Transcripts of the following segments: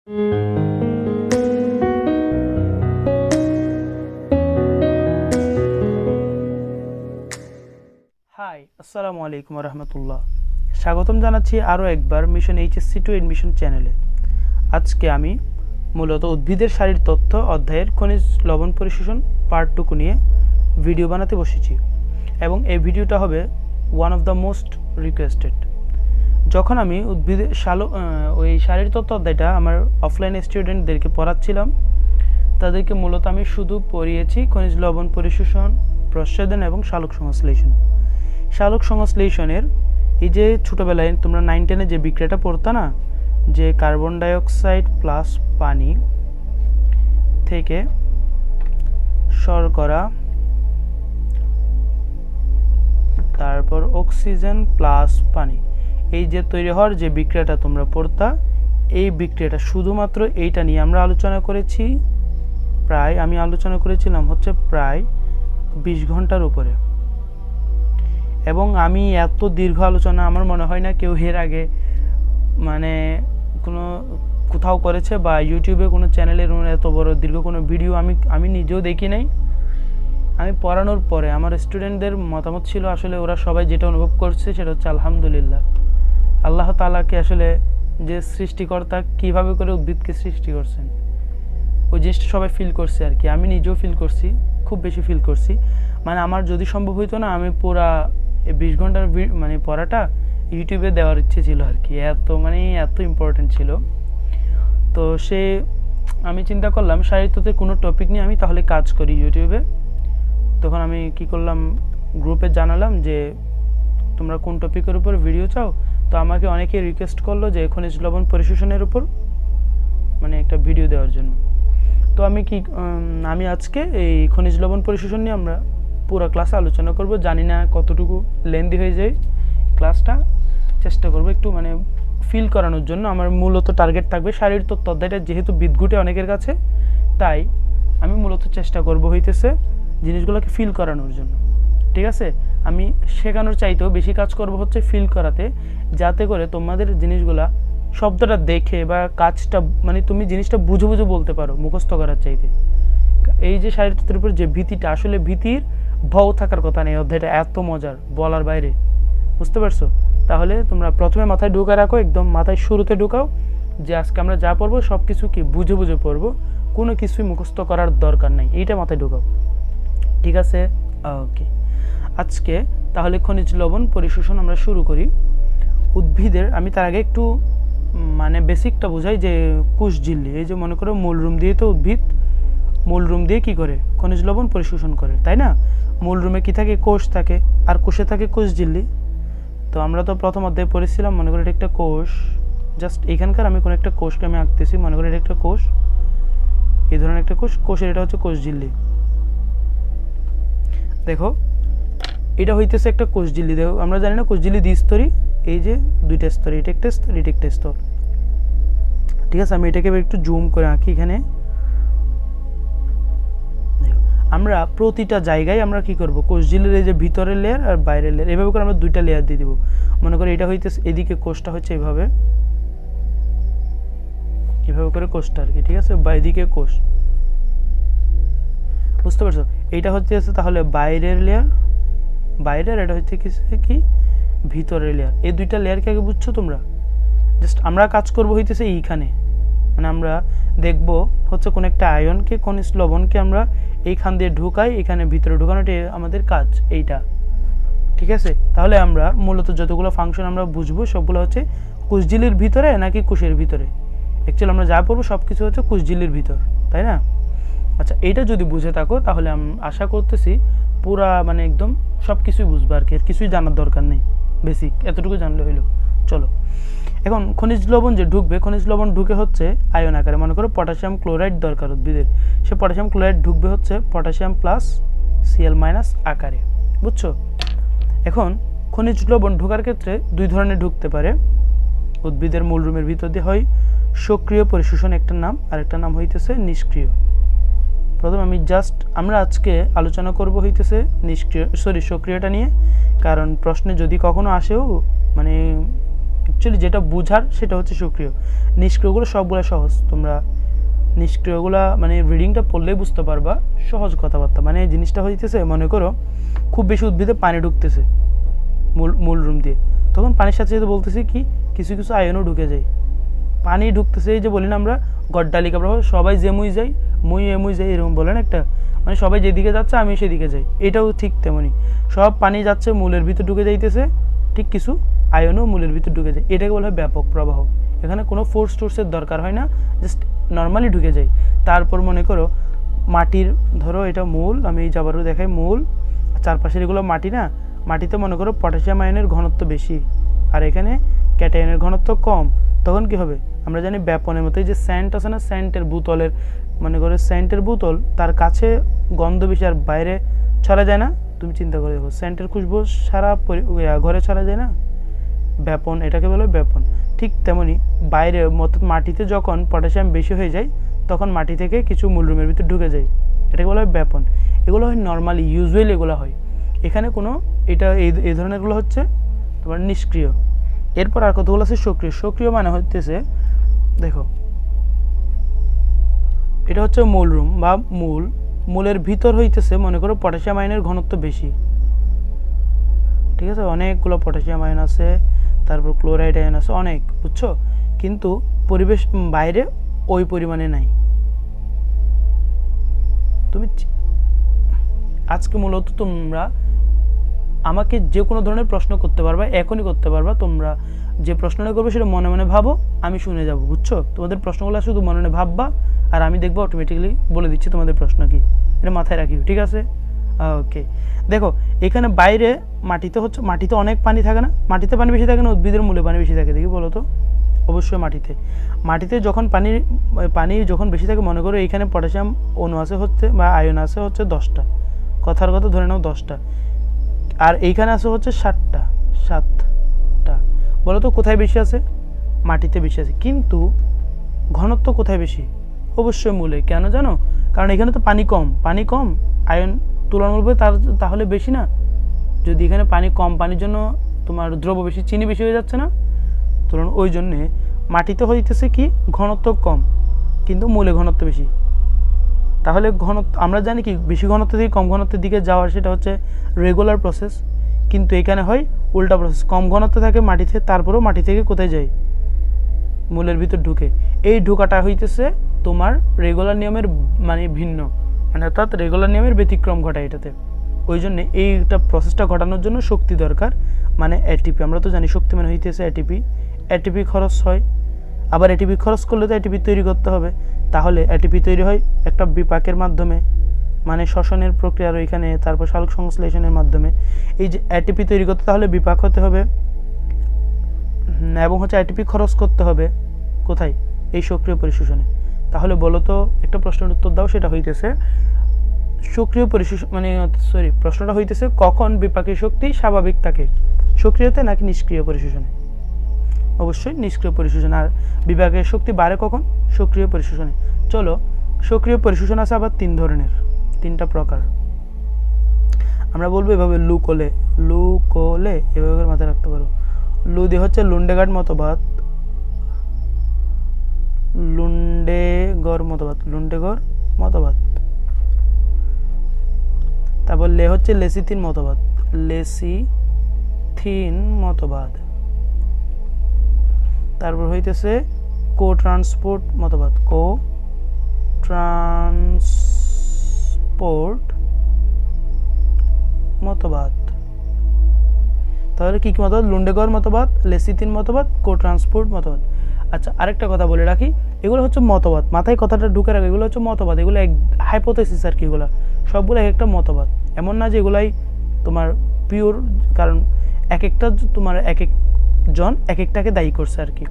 High, আসসালামু আলাইকুম রহমতুল্লাহ। স্বাগতম জানাচ্ছি আরও একবার মিশন HSC2 এডমিশন চ্যানেলে। আজকে আমি মূলত উদ্ভিদের সারির তথ্য অধ্যায়ের খনিজ লবণ পরিশোষণ পার্ট 2 নিয়ে ভিডিও বানাতে বসেছি এবং এই ভিডিওটা হবে one of the most requested. যখন আমি উদ্ভিদের ওই সারির তথ্য অধ্যায়টা আমার অফলাইন স্টুডেন্টদেরকে পড়াচ্ছিলাম, তাদেরকে মূলত আমি শুধু পড়িয়েছি খনিজ লবণ পরিশোষণ, প্রচ্ছেদন এবং সালোক সংশ্লেষণ। সালোক সংশ্লেষণের এই যে ছোটোবেলায় তোমরা 9-10-এ যে বিক্রিয়াটা পড়তা না, যে কার্বন ডাইঅক্সাইড প্লাস পানি থেকে শর্করা, তারপর অক্সিজেন প্লাস পানি, এই যে তৈরি হওয়ার যে বিক্রিয়াটা তোমরা পড়তা, এই বিক্রিয়াটা শুধুমাত্র এইটা নিয়ে আমরা আলোচনা করেছি। আমি আলোচনা করেছিলাম হচ্ছে প্রায় 20 ঘন্টার উপরে, এবং আমি এত দীর্ঘ আলোচনা আমার মনে হয় না কেউ এর আগে মানে কোথাও করেছে, বা ইউটিউবে কোনো চ্যানেলের এত বড় দীর্ঘ কোনো ভিডিও আমি নিজেও দেখি নাই। আমি পড়ানোর পরে আমার স্টুডেন্টদের মতামত ছিল, আসলে ওরা সবাই যেটা অনুভব করছে সেটা হচ্ছে আলহামদুলিল্লাহ, আল্লাহ তাআলাকে আসলে যে সৃষ্টিকর্তা কীভাবে করে উদ্ভিদকে সৃষ্টি করছেন, ওই জিনিসটা সবাই ফিল করছে আর কি। আমি নিজেও ফিল করছি, খুব বেশি ফিল করছি। মানে আমার যদি সম্ভব হইতো না, আমি পুরা 20 ঘন্টার মানে পড়াটা ইউটিউবে দেওয়ার ইচ্ছে ছিল আর কি, এত ইম্পর্টেন্ট ছিল। তো আমি চিন্তা করলাম সাহিত্যতে কোনো টপিক নিয়ে আমি তাহলে কাজ করি ইউটিউবে। তখন আমি কি করলাম, গ্রুপে জানালাম যে তোমরা কোন টপিকের উপর ভিডিও চাও। তো আমাকে অনেকে রিকোয়েস্ট করলো যে খনিজ লবণ পরিশোষণের উপর মানে একটা ভিডিও দেওয়ার জন্য। তো আমি আজকে এই খনিজ লবণ পরিশোষণ নিয়ে আমরা পুরো ক্লাসে আলোচনা করব। জানি না কতটুকু লেন্দি হয়ে যায় ক্লাসটা, চেষ্টা করব একটু মানে ফিল করানোর জন্য। আমার মূলত টার্গেট থাকবে শারীর তত্ত্ব অধ্যায়টা, যেহেতু বিদঘুটে অনেকের কাছে, তাই আমি মূলত চেষ্টা করব হইতেছে জিনিসগুলোকে ফিল করানোর জন্য। ঠিক আছে, আমি শেখানোর চাইতেও বেশি কাজ করব হচ্ছে ফিল করাতে, যাতে করে তোমাদের জিনিসগুলা শব্দটা দেখে বা কাজটা মানে তুমি জিনিসটা বুঝে বুঝে বলতে পারো, মুখস্থ করার চাইতে। এই যে শারীর তত্ত্বের উপর যে ভীতিটা, আসলে ভীতির ভয় থাকার কথা নেই, অধ্যায়টা এত মজার বলার বাইরে, বুঝতে পারছো? তাহলে তোমরা প্রথমে মাথায় ঢুকা রাখো, একদম মাথায় শুরুতে ঢুকাও যে আজকে আমরা যা পড়বো সব কিছু কি বুঝে বুঝে পড়বো, কোনো কিছুই মুখস্থ করার দরকার নাই, এইটা মাথায় ঢুকাও। ঠিক আছে, ওকে। আজকে তাহলে খনিজ লবণ পরিশোষণ আমরা শুরু করি। উদ্ভিদের আমি তার আগে একটু মানে বেসিকটা বোঝাই, যে কোষঝিল্লি, এই যে মনে করো মূলরুম দিয়ে তো উদ্ভিদ মূলরুম দিয়ে কি করে খনিজ লবণ পরিশোষণ করে, তাই না? মূলরুমে কি থাকে? কোষ থাকে, আর কোষে থাকে কোষঝিল্লি। তো আমরা তো প্রথম অধ্যায়ে পড়েছিলাম, মনে করি এটা একটা কোষ, জাস্ট এখানকার আমি কোনো একটা কোষকে আমি আঁকতেছি, মনে করি এটা একটা কোষ, এই ধরনের একটা কোষের এটা হচ্ছে কোষঝিল্লি। দেখো এটা হইতেছে একটা কোষঝিল্লি। দেখো আমরা জানি না কোষঝিল্লি দ্বিস্তরী, এই যে দুইটা স্তর, এটা একটা স্তর, এটা একটা স্তর। ঠিক আছে, আমি এটাকে একটু জুম করে আঁকি। এখানে আমরা প্রতিটা জায়গায় আমরা কি করব, কোষঝিল্লির এই যে ভিতরের লেয়ার আর বাইরের লেয়ার, এভাবে করে আমরা দুইটা লেয়ার দিয়ে দিব। মনে করি এটা হইতেছে এদিকে কোষটা হচ্ছে এভাবে করে কোষটা আর কি। ঠিক আছে, বাইদিকে কোষ, বুঝতে পারছো? এইটা হচ্ছে তাহলে বাইরের লেয়ার, বাইরের, এটা হচ্ছে কি ভিতরের লেয়ার। এই দুইটা লেয়ারকে আগে বুঝছো তোমরা? জাস্ট আমরা কাজ করব হইতেছে এইখানে, মানে আমরা দেখব হচ্ছে কোন একটা আয়নকে, খনিজ লবণকে আমরা এইখান দিয়ে ঢুকাই, এখানে ভিতরে ঢুকানোটা আমাদের কাজ এইটা। ঠিক আছে, তাহলে আমরা মূলত যতগুলো ফাংশন আমরা বুঝবো সবগুলো হচ্ছে কোষঝিল্লির ভিতরে নাকি কোষের ভিতরে। অ্যাকচুয়ালি আমরা যা পড়বো সব কিছু হচ্ছে কোষঝিল্লির ভিতর, তাই না? আচ্ছা, এইটা যদি বুঝে থাকো তাহলে আমি আশা করতেছি পুরা মানে একদম সব কিছুই বুঝবো আর কি, আর কিছুই জানার দরকার নেই, বেসিক এতটুকু জানলে হইলো। চলো, এখন খনিজ লবণ যে ঢুকবে, খনিজ লবণ ঢুকে হচ্ছে আয়ন আকারে। মনে করো পটাশিয়াম ক্লোরাইড দরকার উদ্ভিদের, সে পটাশিয়াম ক্লোরাইড ঢুকবে হচ্ছে পটাশিয়াম প্লাস Cl- আকারে, বুঝছো? এখন খনিজ লবণ ঢোকার ক্ষেত্রে দুই ধরনের ঢুকতে পারে উদ্ভিদের মূলরুমের ভিতর দিয়ে, হয় সক্রিয় পরিশোষণ একটা নাম, আর একটা নাম হইতেছে নিষ্ক্রিয়। প্রথম আমরা আজকে আলোচনা করব হইতেছে সক্রিয়টা নিয়ে, কারণ প্রশ্নে যদি কখনো আসেও মানে অ্যাকচুয়ালি যেটা বুঝার সেটা হচ্ছে সক্রিয়, নিষ্ক্রিয়গুলো সবগুলো সহজ। তোমরা নিষ্ক্রিয়গুলা মানে রিডিংটা পড়লেই বুঝতে পারবা, সহজ কথাবার্তা। মানে জিনিসটা হইতেছে, মনে করো খুব বেশি উদ্ভিদে পানি ঢুকতেছে মূল রুম দিয়ে, তখন পানির সাথে সাথে বলতেছি কি কিছু কিছু আয়নও ঢুকে যায়। পানি ঢুকতেছে, এই যে বলি না আমরা গড্ডালিকা প্রভাব, সবাই যে মুই যাই মুই এমুই যাই, এরকম বলেন একটা, মানে সবাই যেদিকে যাচ্ছে আমি সেদিকে যাই। এটাও ঠিক তেমনই, সব পানি যাচ্ছে মূলের ভিতর ঢুকে যাইতেছে, ঠিক কিছু আয়নও মূলের ভিতর ঢুকে যায়। এটাকে বলা হয় ব্যাপক প্রবাহ। এখানে কোনো ফোর্স টোর্সের দরকার হয় না, জাস্ট নর্মালি ঢুকে যায়। তারপর মনে করো মাটির, ধরো এটা মূল, আমি এই যাবারও দেখাই মূল, চারপাশের এগুলো মাটি না, মাটিতে মনে করো পটাশিয়াম আয়নের ঘনত্ব বেশি আর এখানে ক্যাটায়নের ঘনত্ব কম, তখন কি হবে আমরা জানি ব্যাপনের মতো। এই যে স্যান্ট আছে না, স্যান্টের বোতলের, মনে করো স্যান্টের বোতল, তার কাছে গন্ধ বেশি আর বাইরে ছড়া যায় না। তুমি চিন্তা করে দেখো, স্যান্টের খুশবু সারা ঘরে ছড়া যায় না, ব্যাপন, এটাকে বলে ব্যাপন। ঠিক তেমনি বাইরে মাটিতে যখন পটাশিয়াম বেশি হয়ে যায় তখন মাটি থেকে কিছু মূলরুমের ভিতরে ঢুকে যায়, এটাকে বলা হয় ব্যাপন। এগুলো হয় নর্মালি, ইউজুয়ালি এগুলো হয়। এখানে কোনো এটা এই ধরনেরগুলো হচ্ছে তোমার নিষ্ক্রিয়। এরপর আর কতগুলো আছে সক্রিয়। সক্রিয় মানে হচ্ছে দেখো, এটা হচ্ছে মূলরুম বা মূলের ভিতর হইতেছে মনে করো পটাশিয়াম আয়নের ঘনত্ব বেশি, ঠিক আছে, অনেকগুলো পটাশিয়াম আয়ন আছে, তারপর ক্লোরাইড আয়ন আছে অনেক, বুঝছো, কিন্তু পরিবেশ বাইরে ওই পরিমাণে নাই। তুমি আজকে মূলত তোমরা আমাকে যে কোনো ধরনের প্রশ্ন করতে পারবা, এখনই করতে পারবা। তোমরা যে প্রশ্নটা করবে সেটা মনে মনে ভাবো, আমি শুনে যাব, বুঝছো। তোমাদের প্রশ্নগুলো শুধু মনে মনে ভাববা আর আমি দেখবো অটোমেটিক্যালি বলে দিচ্ছি তোমাদের প্রশ্ন কি, এটা মাথায় রাখিও, ঠিক আছে। ওকে, দেখো এখানে বাইরে মাটিতে অনেক পানি থাকে না, মাটিতে পানি বেশি থাকে না উদ্ভিদের মূলে পানি বেশি থাকে, দেখি বলো তো। অবশ্যই মাটিতে যখন পানি যখন বেশি থাকে, মনে করো এইখানে পটাশিয়াম অণু আছে হচ্ছে বা আয়ন আছে হচ্ছে 10টা, কথার কথা ধরে নাও 10টা, আর এইখানে আছে হচ্ছে 7টা। বলো তো কোথায় বেশি আছে? মাটিতে বেশি আছে, কিন্তু ঘনত্ব কোথায় বেশি? অবশ্যই মূলে। কেন জানো? কারণ এখানে তো পানি কম, আয়ন তুলনামূলক তাহলে বেশি না। যদি এখানে পানি কম, পানির জন্য তোমার দ্রব্য বেশি, চিনি বেশি হয়ে যাচ্ছে না তুলনা, ওই জন্যে মাটিতে হইতেছে কি ঘনত্ব কম কিন্তু মূলে ঘনত্ব বেশি। তাহলে ঘনত্ব আমরা জানি কি বেশি ঘনত্ব থেকে কম ঘনত্বের দিকে যাওয়ার, সেটা হচ্ছে রেগুলার প্রসেস, কিন্তু এখানে হয় উল্টা প্রসেস, কম ঘনত্ব থাকে মাটিতে, তারপরেও মাটি থেকে কোথায় যায়? মূলের ভিতর ঢুকে। এই ঢোকাটা হইতেছে তোমার রেগুলার নিয়মের মানে ভিন্ন, মানে অর্থাৎ রেগুলার নিয়মের ব্যতিক্রম ঘটায় এটাতে। ওই জন্যে এইটা প্রসেসটা ঘটানোর জন্য শক্তি দরকার, মানে এটিপি। আমরা তো জানি শক্তি মানে হইতেছে এটিপি খরচ হয়, আবার এটিপি খরচ করলে তো এটিপি তৈরি করতে হবে। তাহলে এটিপি তৈরি হয় একটা বিপাকের মাধ্যমে, মানে শ্বসনের প্রক্রিয়ার ওইখানে, তারপর সালোক সংশ্লেষণের মাধ্যমে। এই যে এটিপি তৈরি করতে তাহলে বিপাক হতে হবে, এবং হচ্ছে এটিপি খরচ করতে হবে কোথায়? এই সক্রিয় পরিশোষণে। তাহলে বলো তো, একটা প্রশ্নের উত্তর দাও, সেটা হইতেছে সক্রিয় পরিশোষণ মানে প্রশ্নটা হইতেছে কখন বিপাকের শক্তি স্বাভাবিক থাকে, সক্রিয়তে নাকি নিষ্ক্রিয় পরিশোষণে? অবশ্যই নিষ্ক্রিয় পরিশোষণ। আর বিপাকের শক্তি বাড়ে কখন? সক্রিয় পরিশোষণে। চলো, সক্রিয় পরিশোষণ আছে আবার 3 ধরনের, 3টা প্রকার। আমরা বলবো এভাবে লুকোলে এভাবে মাথায় রাখতে পারো। লু দিয়ে হচ্ছে লুন্ডেগার্ড মতবাদ। তারপর লে হচ্ছে লেসিথিন মতবাদ। তারপর হইতেছে কো ট্রান্সপোর্ট মতবাদ। তাহলে কি কি মতবাদ? লুন্ডেগর মতবাদ, লেসিথিন মতবাদ, কো ট্রান্সপোর্ট মতবাদ। আচ্ছা, আরেকটা কথা বলে রাখি, এগুলো হচ্ছে মতবাদ, মাথায় কথাটা ঢুকে রাখি, এগুলো হচ্ছে মতবাদ, এগুলো এক হাইপোথেসিস আর কি, এগুলো সবগুলো এক একটা মতবাদ। এমন না যে এগুলাই তোমার পিওর, কারণ এক একটা তোমার এক একজন এক একটাকে দায়ী করছে আর কি।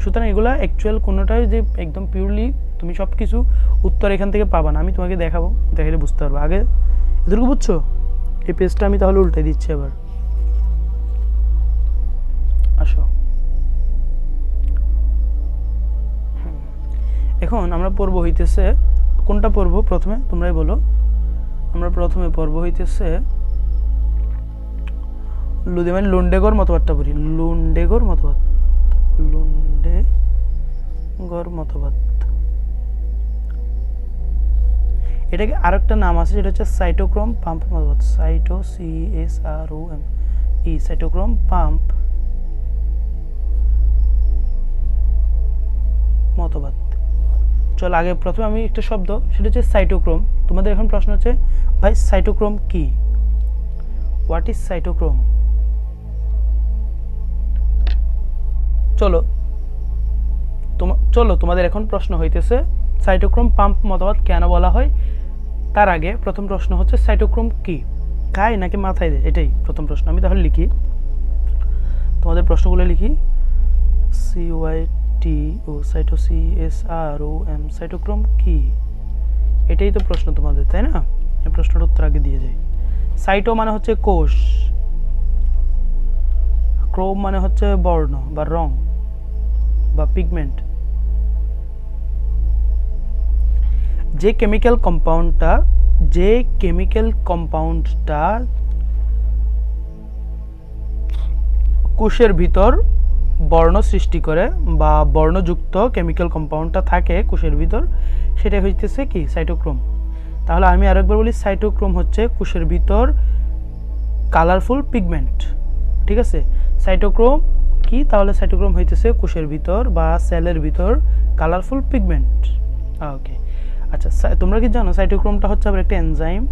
সুতরাং এগুলো অ্যাকচুয়াল কোনোটাই যে একদম পিওরলি তুমি সব কিছু উত্তর এখান থেকে পাবা না, আমি তোমাকে দেখাবো, দেখালে বুঝতে পারবো। আগে এদেরকে বুঝছো? এই পেজটা আমি তাহলে উল্টে দিচ্ছি এবার, আসো। এখন আমরা পর্ব হইতেছে কোনটা পর্ব? প্রথমে তোমরাই বলো। আমরা প্রথমে পর্ব হইতেছে লুন্ডেগর মতবাদটা পড়ি। লুন্ডেগর মতবাদ লুন্ডেগর মতবাদ। এটাকে আরেকটা নাম আছে, যেটা হচ্ছে সাইটোক্রোম পাম্প মতবাদ। সাইটোক্রোম পাম্প মতবাদ। চল আগে প্রথমে আমি একটা শব্দ, সেটা হচ্ছে সাইটোক্রোম। তোমাদের এখন প্রশ্ন হচ্ছে, ভাই সাইটোক্রোম কি? What is cytochrome? চলো তোমাদের এখন প্রশ্ন হইতেছে সাইটোক্রোম পাম্প মতবাদ কেন বলা হয়। তার আগে প্রথম প্রশ্ন হচ্ছে সাইটোক্রোম কি? খায় নাকি মাথায় দেয়? এটাই প্রথম প্রশ্ন। আমি তাহলে লিখি, তোমাদের প্রশ্নগুলো লিখি। সাইটোক্রোম সাইটোক্রোম কি? এটাই তো প্রশ্ন তোমাদের, তাই না? এই প্রশ্নটার উত্তর আগে দিয়ে যাই। সাইটো মানে হচ্ছে কোষ, ক্রোম মানে হচ্ছে বর্ণ বা রং বা পিগমেন্ট। যে কেমিক্যাল কম্পাউন্ডটা কোষের ভিতর বর্ণ সৃষ্টি করে বা বর্ণযুক্ত কেমিক্যাল কম্পাউন্ডটা থাকে কোষের ভিতর, সেটা হইতেছে কি? সাইটোক্রোম। তাহলে আমি আরেকবার বলি, সাইটোক্রোম হচ্ছে কোষের ভিতর কালারফুল পিগমেন্ট। ঠিক আছে, সাইটোক্রোম কি? তাহলে সাইটোক্রোম হইতেছে কোষের ভিতর বা সেলের ভিতর কালারফুল পিগমেন্ট। ওকে, আচ্ছা, তোমরা কি জানো সাইটোক্রোমটা হচ্ছে আবার একটা এনজাইম?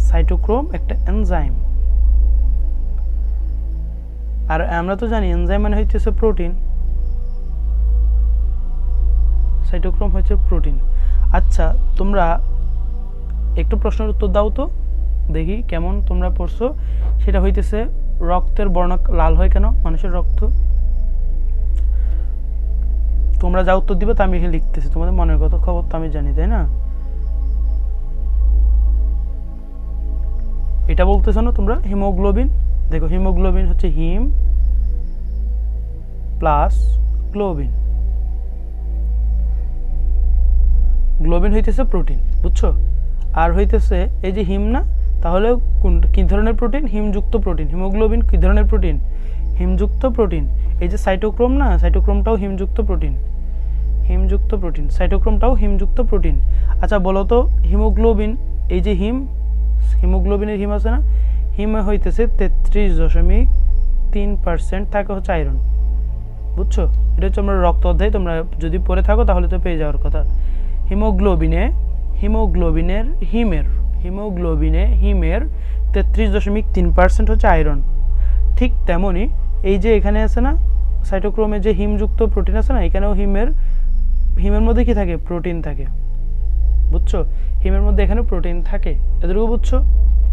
সাইটোক্রোম একটা এনজাইম। আর আমরা তো জানি এনজাইম মানে হইতেছে প্রোটিন। সাইটোক্রোম হচ্ছে প্রোটিন। আচ্ছা, তোমরা একটু প্রশ্নের উত্তর দাও তো, দেখি কেমন তোমরা পড়ছো। সেটা হইতেছে, রক্তের বর্ণ লাল হয় কেন মানুষের রক্ত? তোমরা যা উত্তর দিবে তা আমি এখানে লিখতেছি, তোমাদের মনের কথা খবর তো আমি জানি, তাই না? এটা বলতেছ না তোমরা, হিমোগ্লোবিন। দেখো, হিমোগ্লোবিন হচ্ছে হিম প্লাস গ্লোবিন। গ্লোবিন হইতেছে প্রোটিন, বুঝছো? আর হইতেছে এই যে হিম না, তাহলে কি ধরনের প্রোটিন? হিমযুক্ত প্রোটিন। হিমোগ্লোবিন কি ধরনের প্রোটিন? হিমযুক্ত প্রোটিন। এই যে সাইটোক্রোম না, সাইটোক্রোমটাও হিমযুক্ত প্রোটিন। সাইটোক্রোমটাও হিমযুক্ত প্রোটিন। আচ্ছা বলো তো, হিমোগ্লোবিন, এই যে হিমোগ্লোবিনের হিম আছে না, হিমে হইতেছে 33.3% থাকে হচ্ছে আয়রন। বুঝছো? এটা হচ্ছে আমরা রক্ত অধ্যায়, তোমরা যদি পড়ে থাকো তাহলে তো পেয়ে যাওয়ার কথা। হিমোগ্লোবিনে হিমের 33.3% হচ্ছে আয়রন। ঠিক তেমনি এই যে এখানে আছে না সাইটোক্রোমে যে হিমযুক্ত প্রোটিন আছে না, এখানেও হিমের মধ্যে কি থাকে? প্রোটিন থাকে। বুঝছো? হিমের মধ্যে এখানে প্রোটিন থাকে। এতটুকু বুঝছো?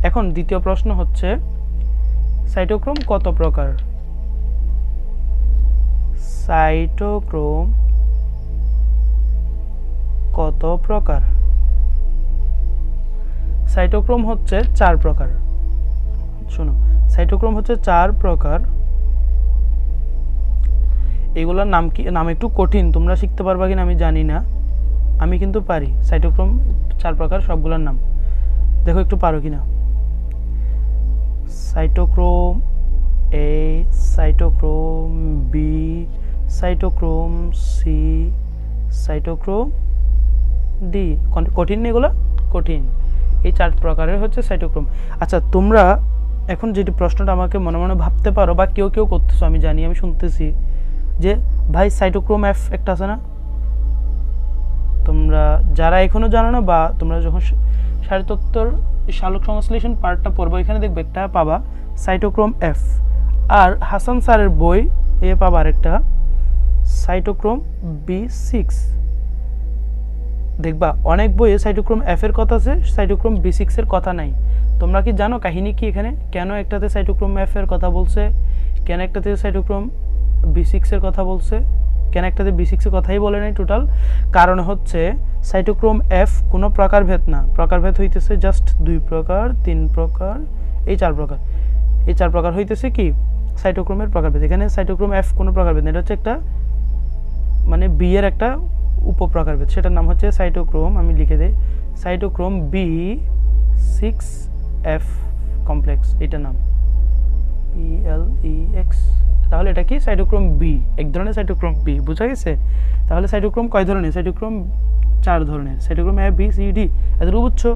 এখন দ্বিতীয় প্রশ্ন হচ্ছে, সাইটোক্রোম কত প্রকার? সাইটোক্রোম কত প্রকার? সাইটোক্রোম হচ্ছে 4 প্রকার। শোনো, সাইটোক্রোম হচ্ছে 4 প্রকার। এগুলোর নাম কি? নাম একটু কঠিন, তোমরা শিখতে পারবা কিনা আমি জানি না, আমি কিন্তু পারি। সাইটোক্রোম 4 প্রকার, সবগুলোর নাম দেখো একটু পারো কিনা। Cytochrome A, cytochrome B, cytochrome C, cytochrome D. কঠিন না এগুলো? কঠিন। এই 4 প্রকারের হচ্ছে সাইটোক্রোম। আচ্ছা, তোমরা এখন যেটি প্রশ্নটা আমাকে মনে মনে ভাবতে পারো বা কেউ করতেছো, আমি জানি, আমি শুনতেছি যে ভাই সাইটোক্রোম এফ একটা আছে না? তোমরা যারা এখনো জানো না, বা তোমরা যখন শারীরতত্ত্বর সালোক সংশ্লেষণ পার্টটা পড়বো, এখানে দেখবে একটা পাবা সাইটোক্রোম এফ। আর হাসান স্যারের বই এ পাবা আরেকটা সাইটোক্রোম B6। দেখবা অনেক বইয়ে সাইটোক্রোম এফ এর কথা আছে, সাইটোক্রোম B6 এর কথা নাই। তোমরা কি জানো কাহিনী কি এখানে? কেন একটাতে সাইটোক্রোম এফ এর কথা বলছে, কেন একটাতে সাইটোক্রোম B6 এর কথা বলছে, কেন একটাতে B6 এর কথাই বলে নাই টোটাল? কারণ হচ্ছে সাইটোক্রোম এফ কোনো প্রকারভেদ না। প্রকারভেদ হইতেছে জাস্ট 2 প্রকার, 3 প্রকার, এই 4 প্রকার। এই 4 প্রকার হইতেছে কি সাইটোক্রোমের প্রকারভেদ। এখানে সাইটোক্রোম এফ কোনো প্রকারভেদ না, এটা হচ্ছে একটা মানে বি এর একটা উপপ্রকারভেদ, সেটার নাম হচ্ছে সাইটোক্রোম। আমি লিখে দেই, সাইটোক্রোম B6F কমপ্লেক্স, এটার নাম PLEX তাহলে এটা কি সাইটোক্রোম বি, এক ধরনের সাইটোক্রোম বি, বুঝা গেছে? তাহলে সাইটোক্রোম কয় ধরনের? সাইটোক্রোম 4 ধরনের, cytochrome A B C D, এতটুকু বুঝছো?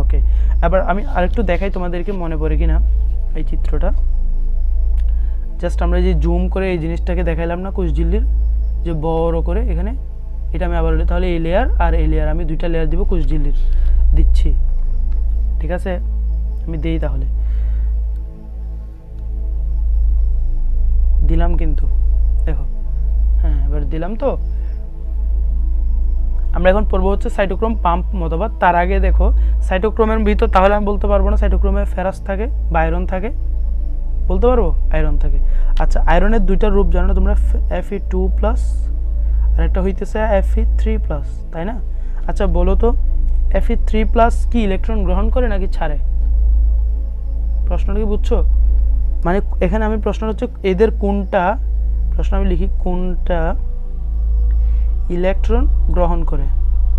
ওকে, এবার আমি আরেকটু দেখাই তোমাদেরকে, মনে পড়ে কিনা এই চিত্রটা। জাস্ট আমরা যে জুম করে এই জিনিসটাকে দেখাইলাম না কোষঝিল্লির, যে বড় করে এখানে, এটা আমি আবার, তাহলে এই লেয়ার আর এই লেয়ার, আমি 2টা লেয়ার দিব কোষঝিল্লির, দিচ্ছি, ঠিক আছে? আমি দেই, তাহলে দিলাম কিন্তু, দেখো, হ্যাঁ এবার দিলাম। তো আমরা এখন পড়বো হচ্ছে সাইটোক্রোম পাম্প মতবাদ। তার আগে দেখো সাইটোক্রোমের ভিতর, তাহলে আমি বলতে পারবো না সাইটোক্রোমে ফেরাস থাকে বা আয়রন থাকে, বলতে পারবো আয়রন থাকে। আচ্ছা, আয়রনের 2টা রূপ জানো না তোমরা, Fe2+, আর একটা হইতেছে Fe3+, তাই না? আচ্ছা বলো তো, Fe3+ কি ইলেকট্রন গ্রহণ করে নাকি ছাড়ে? প্রশ্নটা কি বুঝছো? মানে এখানে আমি প্রশ্নটা হচ্ছে এদের কোনটা, প্রশ্ন আমি লিখি কোনটা ইলেকট্রন গ্রহণ করে,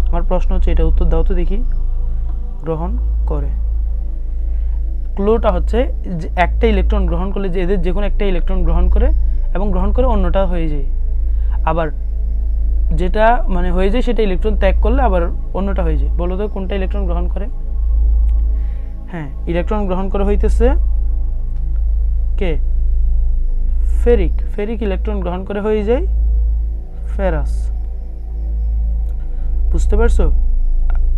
আমার প্রশ্ন হচ্ছে এটা, উত্তর দাও তো দেখি। গ্রহণ করে, ক্লুটা হচ্ছে যে একটা ইলেকট্রন গ্রহণ করলে, যে এদের যে কোনো একটা ইলেকট্রন গ্রহণ করে এবং গ্রহণ করে অন্যটা হয়ে যায়, আবার যেটা মানে হয়ে যায় সেটা ইলেকট্রন ত্যাগ করলে আবার অন্যটা হয়ে যায়। বলো তো কোনটা ইলেকট্রন গ্রহণ করে? হ্যাঁ, ইলেকট্রন গ্রহণ করে হইতেছে কে? ফেরিক। ফেরিক ইলেকট্রন গ্রহণ করে হয়ে যায় ফেরাস। বুঝতে পারছো?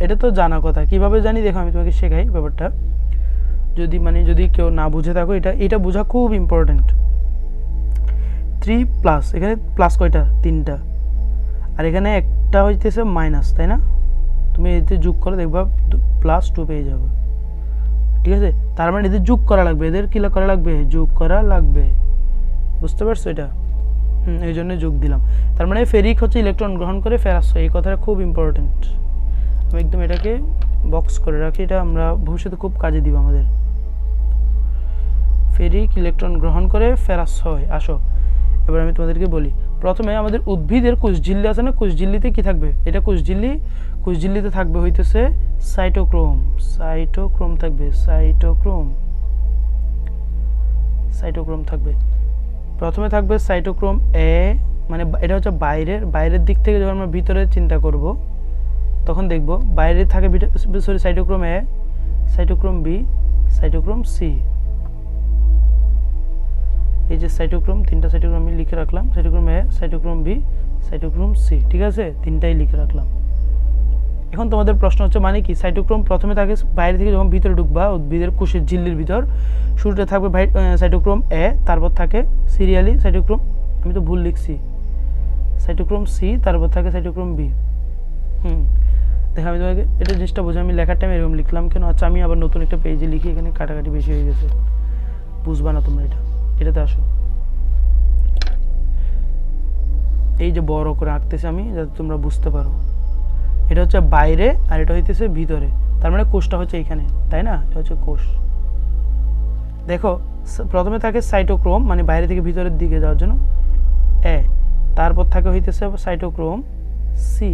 এটা তো জানা কথা, কিভাবে জানি দেখো আমি তোমাকে শেখাই ব্যাপারটা, যদি কেউ না বুঝে থাকো, এটা বোঝা খুব ইম্পর্টেন্ট। 3+, এখানে প্লাস কয়টা? 3টা, আর এখানে একটা হইতেছে মাইনাস, তাই না? তুমি এতে যোগ করে দেখবা +2 পেয়ে যাবে, ঠিক আছে? তার মানে এদের যোগ করা লাগবে, এদের কি করা লাগবে? যোগ করা লাগবে, বুঝতে পারছো এটা? এই জন্য যোগ দিলাম। তার মানে ফেরিক হচ্ছে ইলেকট্রন গ্রহণ করে ফেরাস, এই কথাটা খুব ইম্পর্টেন্ট। আমি একদম এটাকে বক্স করে রাখি, এটা আমরা ভবিষ্যতে খুব কাজে দিব আমাদের। ফেরিক ইলেকট্রন গ্রহণ করে ফেরাস হয়। আসো এবার আমি তোমাদেরকে বলি, প্রথমে আমাদের উদ্ভিদের কোষঝিল্লি আছে না, কোষঝিল্লিতে কি থাকবে? এটা কোষঝিল্লিতে থাকবে হইতেছে সাইটোক্রোম। সাইটোক্রোম থাকবে, সাইটোক্রোম থাকবে। প্রথমে থাকবে সাইটোক্রোম এ, মানে এটা হচ্ছে বাইরের দিক থেকে যখন আমরা ভিতরে চিন্তা করব তখন দেখব বাইরে থাকে cytochrome A, cytochrome B, cytochrome C. এই যে সাইটোক্রোম, 3টা সাইটোক্রোম আমি লিখে রাখলাম, cytochrome A, cytochrome B, cytochrome C, ঠিক আছে? 3টাই লিখে রাখলাম। এখন তোমাদের প্রশ্ন হচ্ছে মানে কি, সাইটোক্রোম প্রথমে থাকে বাইরে থেকে যখন ভিতরে ঢুকবা উদ্ভিদের কোষের ঝিল্লির ভিতর, শুরুতে থাকবে সাইটোক্রোম এ, তারপর থাকে সিরিয়ালি সাইটোক্রোম, আমি তো ভুল লিখছি, সাইটোক্রোম সি, তারপর থাকে সাইটোক্রোম বি। দেখো আমি তোমাকে এটা জিনিসটা বোঝা, আমি লেখার টাইমে এরকম লিখলাম কেন? আচ্ছা আমি আবার নতুন একটা পেজে লিখি, এখানে কাটাকাটি বেশি হয়ে গেছে, বুঝবা না তোমরা। এটাতে আসো, এই যে বড় করে আঁকতেছি আমি যাতে তোমরা বুঝতে পারো। এটা হচ্ছে বাইরে আর এটা হইতেছে ভিতরে, তার মানে কোষটা হচ্ছে এখানে, তাই না? এটা হচ্ছে কোষ। দেখো প্রথমে থাকে সাইটোক্রোম, মানে বাইরে থেকে ভিতরের দিকে যাওয়ার জন্য এ, তারপর থাকে হইতেছে সাইটোক্রোম সি,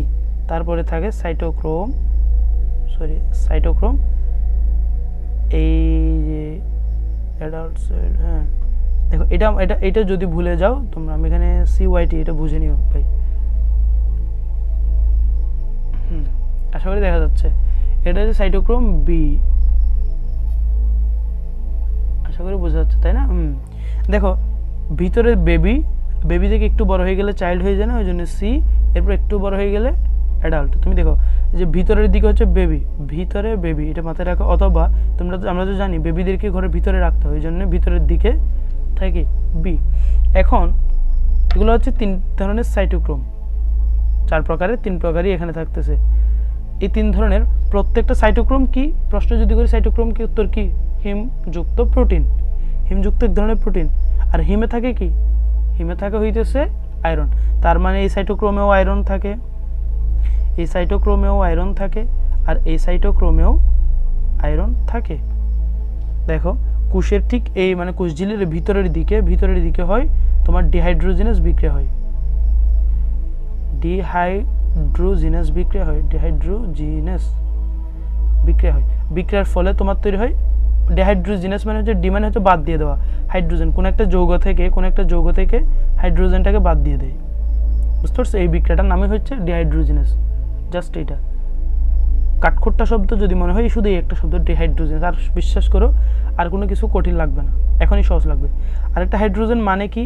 তারপরে থাকে সাইটোক্রোম এই যে অ্যাডাল্ট সেল। হ্যাঁ দেখো এটা যদি ভুলে যাও তোমরা, আমি এখানে CYT এটা বুঝে নিও ভাই। আশা করি দেখা যাচ্ছে। এটা হচ্ছে সাইটোক্রোম বি, আশা করি বোঝা যাচ্ছে, তাই না? দেখো ভিতরে বেবি থেকে একটু বড় হয়ে গেলে চাইল্ড হয়ে যায় না, ওই জন্য সি, এরপর একটু বড় হয়ে গেলে অ্যাডাল্ট। তুমি দেখো যে ভিতরের দিকে হচ্ছে ভিতরে বেবি, এটা মাথায় রাখো। অথবা আমরা তো জানি বেবিদেরকে ঘরের ভিতরে রাখতে হয়, ওই জন্য ভিতরের দিকে থাকে বি। এখন এগুলো হচ্ছে 3 ধরনের সাইটোক্রোম, 4 প্রকারের, 3 প্রকারই এখানে থাকতেছে। এই 3 ধরনের প্রত্যেকটা সাইটোক্রোম কি, প্রশ্ন যদি করি সাইটোক্রোম কি, উত্তর কি? হিমযুক্ত প্রোটিন, হিমযুক্ত এক ধরনের প্রোটিন। আর হিমে থাকে কি? হিমে থাকে হইতেছে আয়রন। তার মানে এই সাইটোক্রোমেও আয়রন থাকে, এই সাইটোক্রোমেও আয়রন থাকে, আর এই সাইটোক্রোমেও আয়রন থাকে। দেখো কোষের ঠিক এই মানে কোষঝিল্লির ভিতরের দিকে হয় তোমার ডিহাইড্রোজিনাস বিক্রিয়া হয়, ডিহাইড্রোজিনাস বিক্রিয়ার ফলে তোমার তৈরি হয় ডিহাইড্রোজিনাস মানে হচ্ছে ডি মানে হচ্ছে বাদ দিয়ে দেওয়া, হাইড্রোজেন কোন একটা যৌগ থেকে হাইড্রোজেনটাকে বাদ দিয়ে দেয়, বুঝতে পারছো? এই বিক্রিয়াটার নামই হচ্ছে ডিহাইড্রোজিনাস। জাস্ট এটা কাঠখোট্টা শব্দ যদি মনে হয়, শুধু এই একটা শব্দ ডিহাইড্রোজেন, আর বিশ্বাস করো আর কোনো কিছু কঠিন লাগবে না, এখনই সহজ লাগবে। আর একটা হাইড্রোজেন মানে কি?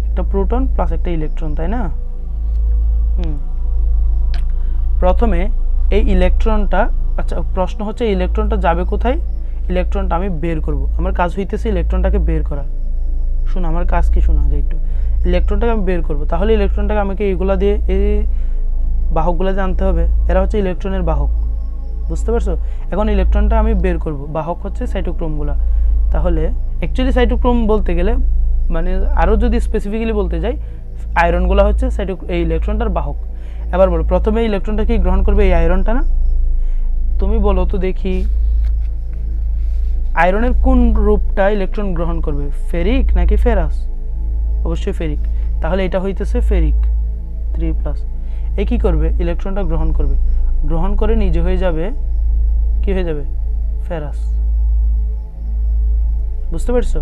একটা প্রোটন প্লাস একটা ইলেকট্রন, তাই না? প্রথমে এই ইলেকট্রনটা, আচ্ছা প্রশ্ন হচ্ছে ইলেকট্রনটা যাবে কোথায়? ইলেকট্রনটা আমি বের করব, আমার কাজ হইতেছে ইলেকট্রনটাকে বের করা। শোনো আমার কাজ কি, শোনো আগে একটু। ইলেকট্রনটাকে আমি বের করব, তাহলে ইলেকট্রনটাকে আমাকে এইগুলা দিয়ে, এই বাহকগুলো জানতে হবে, এরা হচ্ছে ইলেকট্রনের বাহক, বুঝতে পারছো? এখন ইলেকট্রনটা আমি বের করব, বাহক হচ্ছে সাইটোক্রোমগুলা। তাহলে অ্যাকচুয়ালি সাইটোক্রোম বলতে গেলে, মানে আরও যদি স্পেসিফিক্যালি বলতে যাই, আয়রনগুলো হচ্ছে এই ইলেকট্রনটার বাহক। এবার বলো, প্রথমে ইলেকট্রনটা কি গ্রহণ করবে? এই আয়রনটা না? তুমি বলো তো দেখি, আয়রনের কোন রূপটা ইলেকট্রন গ্রহণ করবে, ফেরিক নাকি ফেরাস? অবশ্যই ফেরিক। তাহলে এটা হইতেছে ফেরিক 3+। এ কি করবে? ইলেকট্রনটা গ্রহণ করবে, গ্রহণ করে নিজে হয়ে যাবে, কি হয়ে যাবে? ফেরাস, বুঝতে পারছো?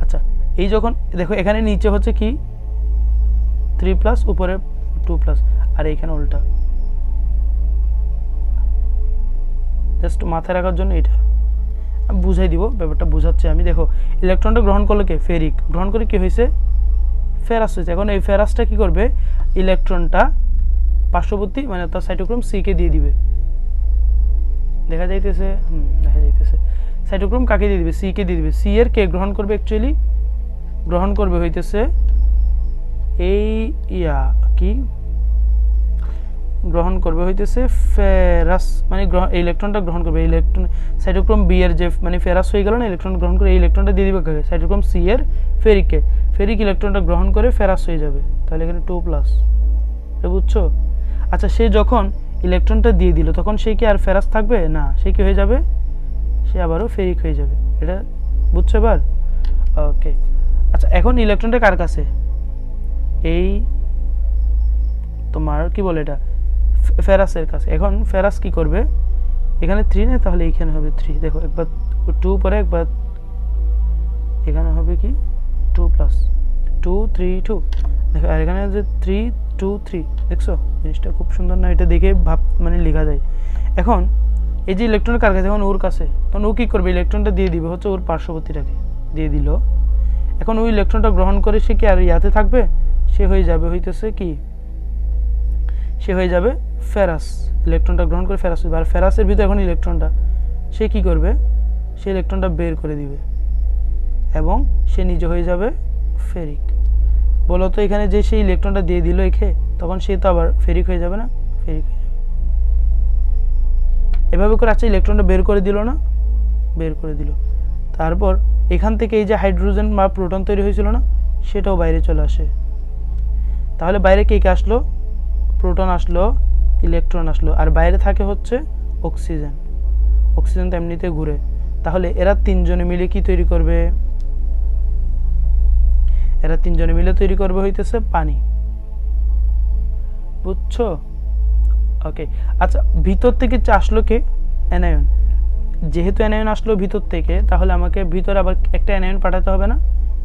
আচ্ছা, এই যখন দেখো এখানে নিচে হচ্ছে কি 3+, উপরে 2+, আর এইখানে উল্টা। জাস্ট মাথায় রাখার জন্য এটা আমি বুঝাই দিব, ব্যাপারটা বুঝাচ্ছি আমি। দেখো ইলেকট্রনটা গ্রহণ করলে কে? ফেরিক, গ্রহণ করে কি হয়েছে? ফেরাস হয়েছে। এখন এই ফেরাসটা কি করবে? ইলেকট্রনটা পার্শ্ববর্তী, মানে তার সাইটোক্রোম সি কে দিয়ে দিবে। দেখা যাইতেছে? দেখা যাইতেছে। সাইটোক্রোম কাকে দিয়ে দিবে? সি কে দিয়ে দিবে। সি এর কে গ্রহণ করবে? অ্যাকচুয়ালি গ্রহণ করবে হইতেছে এই কি গ্রহণ করবে হইতেছে ফেরাস, মানে এই ইলেকট্রনটা গ্রহণ করবে। ইলেকট্রন সাইটোক্রোম বি এর যে মানে ফেরাস হয়ে গেল না, ইলেকট্রন গ্রহণ করে এই ইলেকট্রনটা দিয়ে দিবে কাকে? সাইটোক্রোম সি এর ফেরিককে। ফেরিক ইলেকট্রনটা গ্রহণ করে ফেরাস হয়ে যাবে, তাহলে এখানে 2+, বুঝছো? আচ্ছা, সে যখন ইলেকট্রনটা দিয়ে দিল তখন সে কি আর ফেরাস থাকবে না? সে কি হয়ে যাবে? সে আবারও ফেরিক হয়ে যাবে। এটা বুঝছো এবার? ওকে। আচ্ছা, এখন ইলেকট্রনটা কার কাছে? এই তোমার কি বলে এটা, ফেরাসের কাছে। এখন ফেরাস কি করবে? এখানে 3 নেই, তাহলে এইখানে হবে 3। দেখো একবার 2 পরে একবার এখানে হবে কি 2+, 2 3 2। দেখো আর এখানে যে 3 2 3, দেখছো জিনিসটা খুব সুন্দর না? এটা দেখে ভাব মানে লেখা যায়। এখন এই যে ইলেকট্রন কার কাছে? এখন ওর কাছে। তখন ও কি করবে? ইলেকট্রনটা দিয়ে দিবে হচ্ছে ওর পার্শ্ববর্তীটাকে দিয়ে দিল। এখন ওই ইলেকট্রনটা গ্রহণ করে সে কি আর ইয়াতে থাকবে? সে হয়ে যাবে হইতেছে কি, সে হয়ে যাবে ফেরাস। ইলেকট্রনটা গ্রহণ করে ফেরাস হয়ে যাবে। আর ফেরাসের ভিতরে এখন ইলেকট্রনটা সে কি করবে? সে ইলেকট্রনটা বের করে দিবে এবং সে নিজে হয়ে যাবে ফেরিক। বলো তো এখানে যে সেই ইলেকট্রনটা দিয়ে দিল একে, তখন সে তো আবার ফেরিক হয়ে যাবে না? ফেরিক হয়ে যাবে। এভাবে করে আচ্ছা ইলেকট্রনটা বের করে দিল না? বের করে দিল। তারপর এখান থেকে এই যে হাইড্রোজেন বা প্রোটন তৈরি হয়েছিল না, সেটাও বাইরে চলে আসে। তাহলে বাইরে কে কে আসলো? প্রোটন আসলো, ইলেকট্রন আসলো, আর বাইরে থাকে হচ্ছে অক্সিজেন। অক্সিজেন তো এমনিতে ঘুরে। তাহলে এরা তিনজনে মিলে কি তৈরি করবে? এরা তিনজনে মিলে তৈরি করবে হইতেছে পানি, বুঝছো? ওকে। আচ্ছা, ভিতর থেকে আসলো কে? অ্যানায়ন। যেহেতু অ্যানায়ন আসলো ভিতর থেকে, তাহলে আমাকে ভিতরে আবার একটা অ্যানায়ন পাঠাতে হবে না?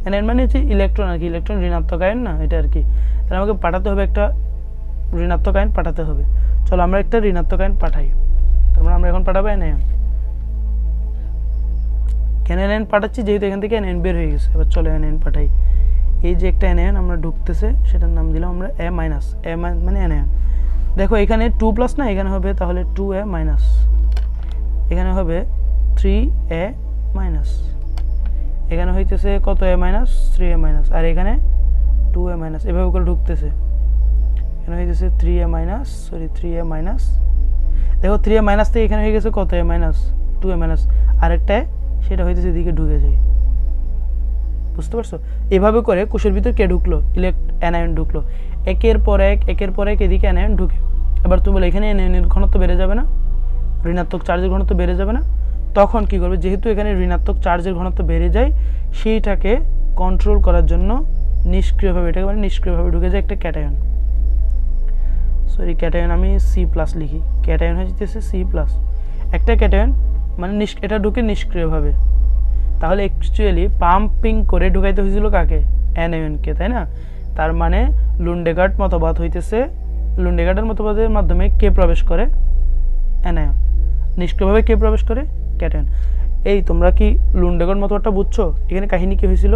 অ্যানায়ন মানে হচ্ছে ইলেকট্রন আর কি, ইলেকট্রন ঋণাত্মক আয়ন না, এটা আর কি। তাহলে আমাকে পাঠাতে হবে একটা ঋণাত্মক আয়ন পাঠাতে হবে। চলো আমরা একটা ঋণাত্মক আয়ন পাঠাই। তারপরে আমরা এখন পাঠাবো অ্যানায়ন। কেন অ্যানায়ন পাঠাচ্ছি? যেহেতু এখান থেকে অ্যানায়ন বের হয়ে গেছে। এবার চলো অ্যানায়ন পাঠাই। এই যে একটা অ্যানায়ন আমরা ঢুকতেছে, সেটার নাম দিলাম আমরা A-। A মানে অ্যানায়ন। দেখো এখানে 2+ না, এখানে হবে তাহলে 2A-। এখানে হবে 3A-। এখানে হইতেছে কত? A-, 3A-, আর এখানে 2A-। এভাবে করে ঢুকতেছে। এখানে হইতেছে 3A-, সরি 3A-। দেখো 3A- থেকে এখানে হয়ে গেছে কত? A-, 2A-। আরেকটা সেটা হইতেছে এদিকে ঢুকে যায়, বুঝতে পারছো? এভাবে করে কোষের ভিতর কে ঢুকলো? অ্যানায়ন ঢুকলো। একের পর এক এদিকে অ্যানায়ন ঢুকে। এবার তুমি বলো এখানে অ্যানায়নের ঘনত্ব বেড়ে যাবে না? ঋণাত্মক চার্জের ঘনত্ব বেড়ে যাবে না? তখন কি করবে? যেহেতু এখানে ঋণাত্মক চার্জের ঘনত্ব বেড়ে যায়, সেইটাকে কন্ট্রোল করার জন্য নিষ্ক্রিয়ভাবে, এটাকে মানে নিষ্ক্রিয়ভাবে ঢুকে যায় একটা ক্যাটায়ন। সরি ক্যাটায়ন আমি C+ লিখি, ক্যাটায়ন হয়ে যেতেছে C+। একটা ক্যাটায়ন মানে এটা ঢুকে নিষ্ক্রিয়ভাবে। তাহলে অ্যাকচুয়ালি পাম্পিং করে ঢুকাইতে হয়েছিল কাকে? অ্যানায়নকে, তাই না? তার মানে লুন্ডেগার্ড মতবাদ হইতেছে, লুন্ডেগার্ডের মতবাদের মাধ্যমে কে প্রবেশ করে? অ্যানায়ন। নিষ্ক্রিয়ভাবে কে প্রবেশ করে? ক্যাটায়ন। এই তোমরা কি লুন্ডেগার্ড মতবাদটা বুঝছো? এখানে কাহিনী কি হয়েছিল?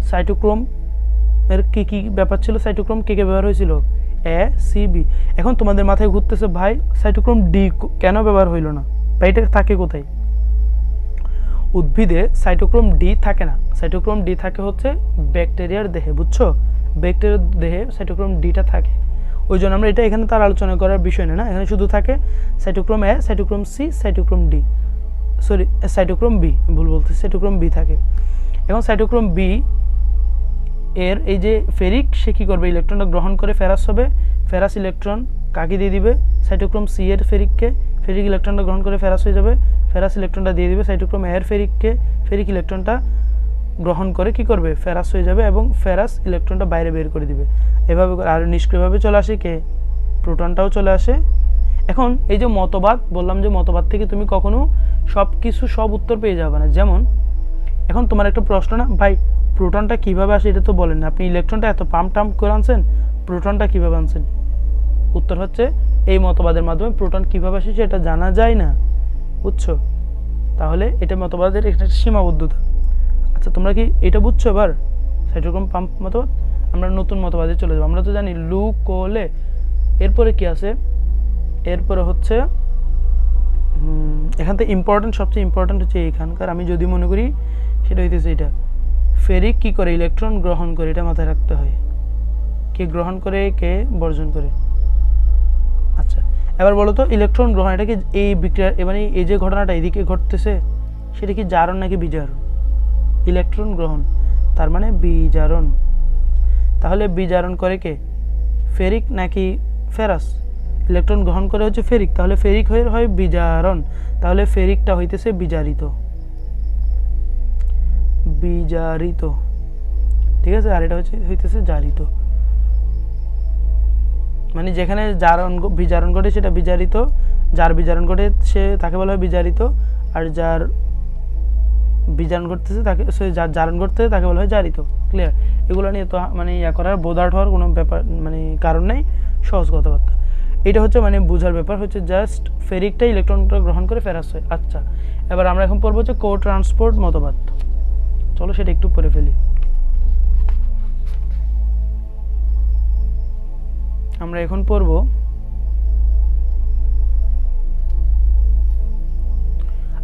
সাইটোক্রোম এর কি কি ব্যাপার ছিল? সাইটোক্রোম কে কে ব্যবহার হয়েছিল? এ, সি, বি। এখন তোমাদের মাথায় ঘুরতেছে ভাই সাইটোক্রোম ডি কেন ব্যবহার হইল না? বা এটা থাকে কোথায়? উদ্ভিদে সাইটোক্রোম ডি থাকে না। সাইটোক্রোম ডি থাকে হচ্ছে ব্যাকটেরিয়ার দেহে, বুঝছো? ব্যাকটেরিয়ার দেহে সাইটোক্রোম ডিটা থাকে। ওই জন্য আমরা এটা এখানে তার আলোচনা করার বিষয় না, এখানে শুধু থাকে cytochrome A, cytochrome C, cytochrome D, sorry cytochrome B, ভুল বলতেছি, সাইটোক্রোম বি থাকে। এখন সাইটোক্রোম বি এর এই যে ফেরিক, সে কী করবে? ইলেকট্রনটা গ্রহণ করে ফেরাস হবে। ফেরাস ইলেকট্রন কাকে দিয়ে দিবে? সাইটোক্রোম সি এর ফেরিককে। ফেরিক ইলেকট্রনটা গ্রহণ করে ফেরাস হয়ে যাবে। ফেরাস ইলেকট্রনটা দিয়ে দিবে সাইটোক্রোম এর ফেরিককে। ফেরিক ইলেকট্রনটা গ্রহণ করে কি করবে? ফেরাস হয়ে যাবে এবং ফেরাস ইলেকট্রনটা বাইরে বের করে দিবে। এভাবে আর নিষ্ক্রিয়ভাবে চলে আসে কে? প্রোটনটাও চলে আসে। এখন এই যে মতবাদ বললাম, যে মতবাদ থেকে তুমি কখনো সব উত্তর পেয়ে যাবে না। যেমন এখন তোমার একটা প্রশ্ন না, ভাই প্রোটনটা কীভাবে আসে এটা তো বলেন না, আপনি ইলেকট্রনটা এত টাম্প করে আনছেন, প্রোটনটা কীভাবে আনছেন? উত্তর হচ্ছে এই মতবাদের মাধ্যমে প্রোটন কীভাবে আসে সেটা জানা যায় না, বুঝছো? তাহলে এটা মতবাদের একটা সীমাবদ্ধতা। আচ্ছা তোমরা কি এটা বুঝছো এবার? সাইটোক্রোম পাম্প মতবাদ। আমরা নতুন মতবাদে চলে যাবো। আমরা তো জানি লুকোলে, এরপরে কি আছে? এরপরে হচ্ছে এখান থেকে সবচেয়ে ইম্পর্টেন্ট হচ্ছে এইখানকার, আমি যদি মনে করি সেটা হইতেছে এটা, ফেরিক কি করে? ইলেকট্রন গ্রহণ করে, এটা মাথায় রাখতে হয়। কে গ্রহণ করে, কে বর্জন করে? আচ্ছা এবার বলো তো, ইলেকট্রন গ্রহণ এটা কি এই বিক্রিয়া, মানে এই যে ঘটনাটা এদিকে ঘটতেছে সেটা কি জারণ নাকি বিজারণ? ইলেকট্রন গ্রহণ, তার মানে বিজারণ। তাহলে বিজারণ করে কে? ফেরিক নাকি ফেরাস? ইলেকট্রন গ্রহণ করে হচ্ছে ফেরিক, তাহলে ফেরিক হয় বিজারণ। তাহলে ফেরিকটা হইতেছে বিজারিত, ঠিক আছে? আর এটা হইতেছে জারিত। মানে যেখানে বিজারণ ঘটে সেটা বিজারিত, যার বিজারণ ঘটে তাকে বলা হয় বিজারিত, আর যার বিজারণ ঘটতেছে তাকে, যার জারণ ঘটতেছে তাকে বলা হয় জারিত। ক্লিয়ার? এগুলো নিয়ে তো মানে করার বোধাট হওয়ার কোনো ব্যাপার মানে কারণ নেই, সহজ কথাবার্তা। এটা হচ্ছে মানে বোঝার ব্যাপার হচ্ছে, জাস্ট ফেরিকটা ইলেকট্রনটা গ্রহণ করে ফেরাস হয়। আচ্ছা এবার আমরা এখন পড়বো হচ্ছে কো ট্রান্সপোর্ট মতবাদ। চলো সেটা একটু পড়ে ফেলি। আমরা এখন পড়ব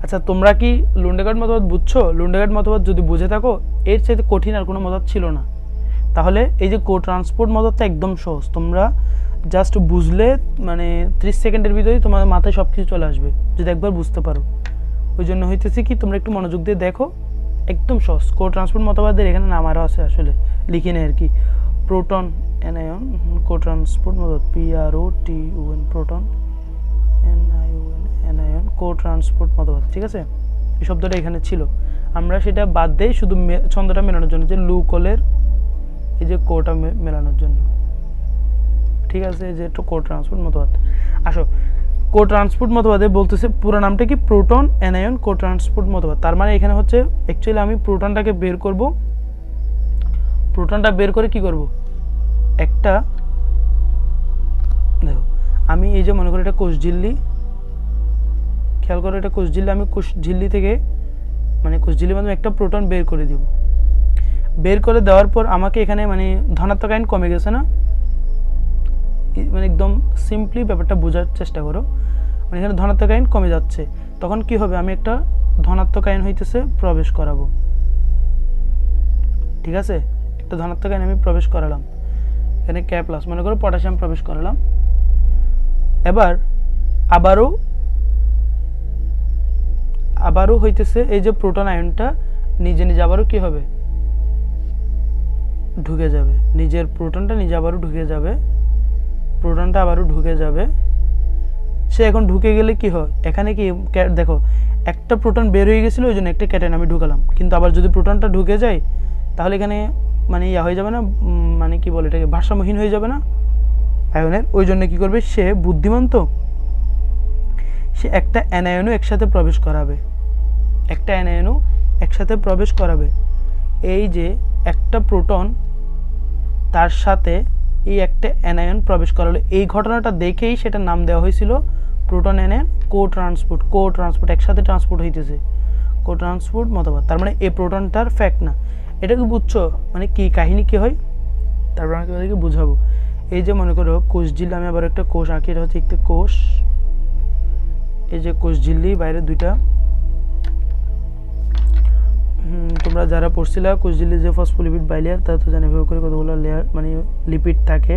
আচ্ছা তোমরা কি লুন্ডেগার্ড মতবাদ বুঝছো? লুন্ডেগার্ড মতবাদ যদি বুঝে থাকো, এর চাইতে কঠিন আর কোনো মতবাদ ছিল না। তাহলে এই যে কো ট্রান্সপোর্ট মতবাদটা একদম সহজ, তোমরা জাস্ট বুঝলে মানে 30 সেকেন্ডের ভিতরেই তোমার মাথায় সব কিছু চলে আসবে যদি একবার বুঝতে পারো। ওই জন্য হইতেছে কি, তোমরা একটু মনোযোগ দিয়ে দেখো, একদম সহজ। কো ট্রান্সপোর্ট মতবাদের এখানে নাম আরও আছে, আসলে লিখি নেই আর কি। প্রোটন অ্যানায়ন কো ট্রান্সপোর্ট মতবাদ, PROTON, প্রোটন অ্যানায়ন কো ট্রান্সপোর্ট মতবাদ, ঠিক আছে? এই শব্দটা এখানে ছিল, আমরা সেটা বাদ দেই শুধু ছন্দটা মেলানোর জন্য, যে লুকলের এই যে কোটা মেলানোর জন্য, ঠিক আছে? যে একটু কো ট্রান্সপোর্ট মতবাদ। আসো কো ট্রান্সপোর্ট মতবাদে বলতেছে পুরো নামটা কি? প্রোটন অ্যানায়ন কো ট্রান্সপোর্ট মতবাদ। তার মানে এখানে হচ্ছে অ্যাকচুয়ালি আমি প্রোটনটাকে বের করব, প্রোটনটা বের করে কি করব? একটা দেখো আমি এই যে মনে করি এটা কোষ ঝিল্লি, খেয়াল করো এটা কোষ ঝিল্লি, আমি কোষ ঝিল্লি থেকে মানে কোষ ঝিল্লির মাধ্যমে একটা প্রোটন বের করে দিব। বের করে দেওয়ার পর আমাকে এখানে মানে ধনাত্মক আয়ন কমে গেছে না? মানে একদম সিম্পলি ব্যাপারটা বোঝার চেষ্টা করো, মানে এখানে ধনাত্মক আয়ন কমে যাচ্ছে, তখন কি হবে? আমি একটা ধনাত্মক আয়ন হইতেছে প্রবেশ করাবো, ঠিক আছে? একটা ধনাত্মক আয়ন আমি প্রবেশ করালাম, এখানে K+, মনে করো পটাশিয়াম প্রবেশ করালাম। এবার আবারও হইতেছে এই যে প্রোটন আয়নটা নিজে আবারও কি হবে? ঢুকে যাবে, নিজের প্রোটনটা নিজে আবারও ঢুকে যাবে, প্রোটনটা আবারও ঢুকে যাবে। সে এখন ঢুকে গেলে কি হয়? এখানে কি দেখো একটা প্রোটন বের হয়ে গেছিলো, ওই জন্য একটা ক্যাটায়ন আমি ঢুকালাম, কিন্তু আবার যদি প্রোটনটা ঢুকে যায় তাহলে এখানে মানে হয়ে যাবে না, মানে কি বলে এটাকে, ভারসাম্যহীন হয়ে যাবে না আয়নের। ওই জন্য কি করবে সে? বুদ্ধিমান তো, সে একটা অ্যানায়নও একসাথে প্রবেশ করাবে, একটা অ্যানায়নও একসাথে প্রবেশ করাবে। এই যে একটা প্রোটন তার সাথে এই একটা অ্যানায়ন প্রবেশ করালো, এই ঘটনাটা দেখেই সেটার নাম দেওয়া হয়েছিল প্রোটন অ্যানায়ন কো ট্রান্সপোর্ট, একসাথে ট্রান্সপোর্ট হইতেছে, কো ট্রান্সপোর্ট মতবাদ। তার মানে এই প্রোটনটার ফ্যাক্ট না। এটা কি বুঝছো মানে কি কাহিনী কি হয়? তারপর আমি তোমাদেরকে বুঝাবো। এই যে মনে করো কোষঝিল্লি, আমি আবার একটা কোষ আঁকি, এটা হচ্ছে একটা কোষ। এই যে কোষঝিল্লি, বাইরে দুইটা, তোমরা যারা পড়ছিলা কোষঝিল্লি যে ফসফোলিপিড বাইলেয়ার, তারা তো জানি এভাবে করে কতগুলো লেয়ার মানে লিপিড থাকে,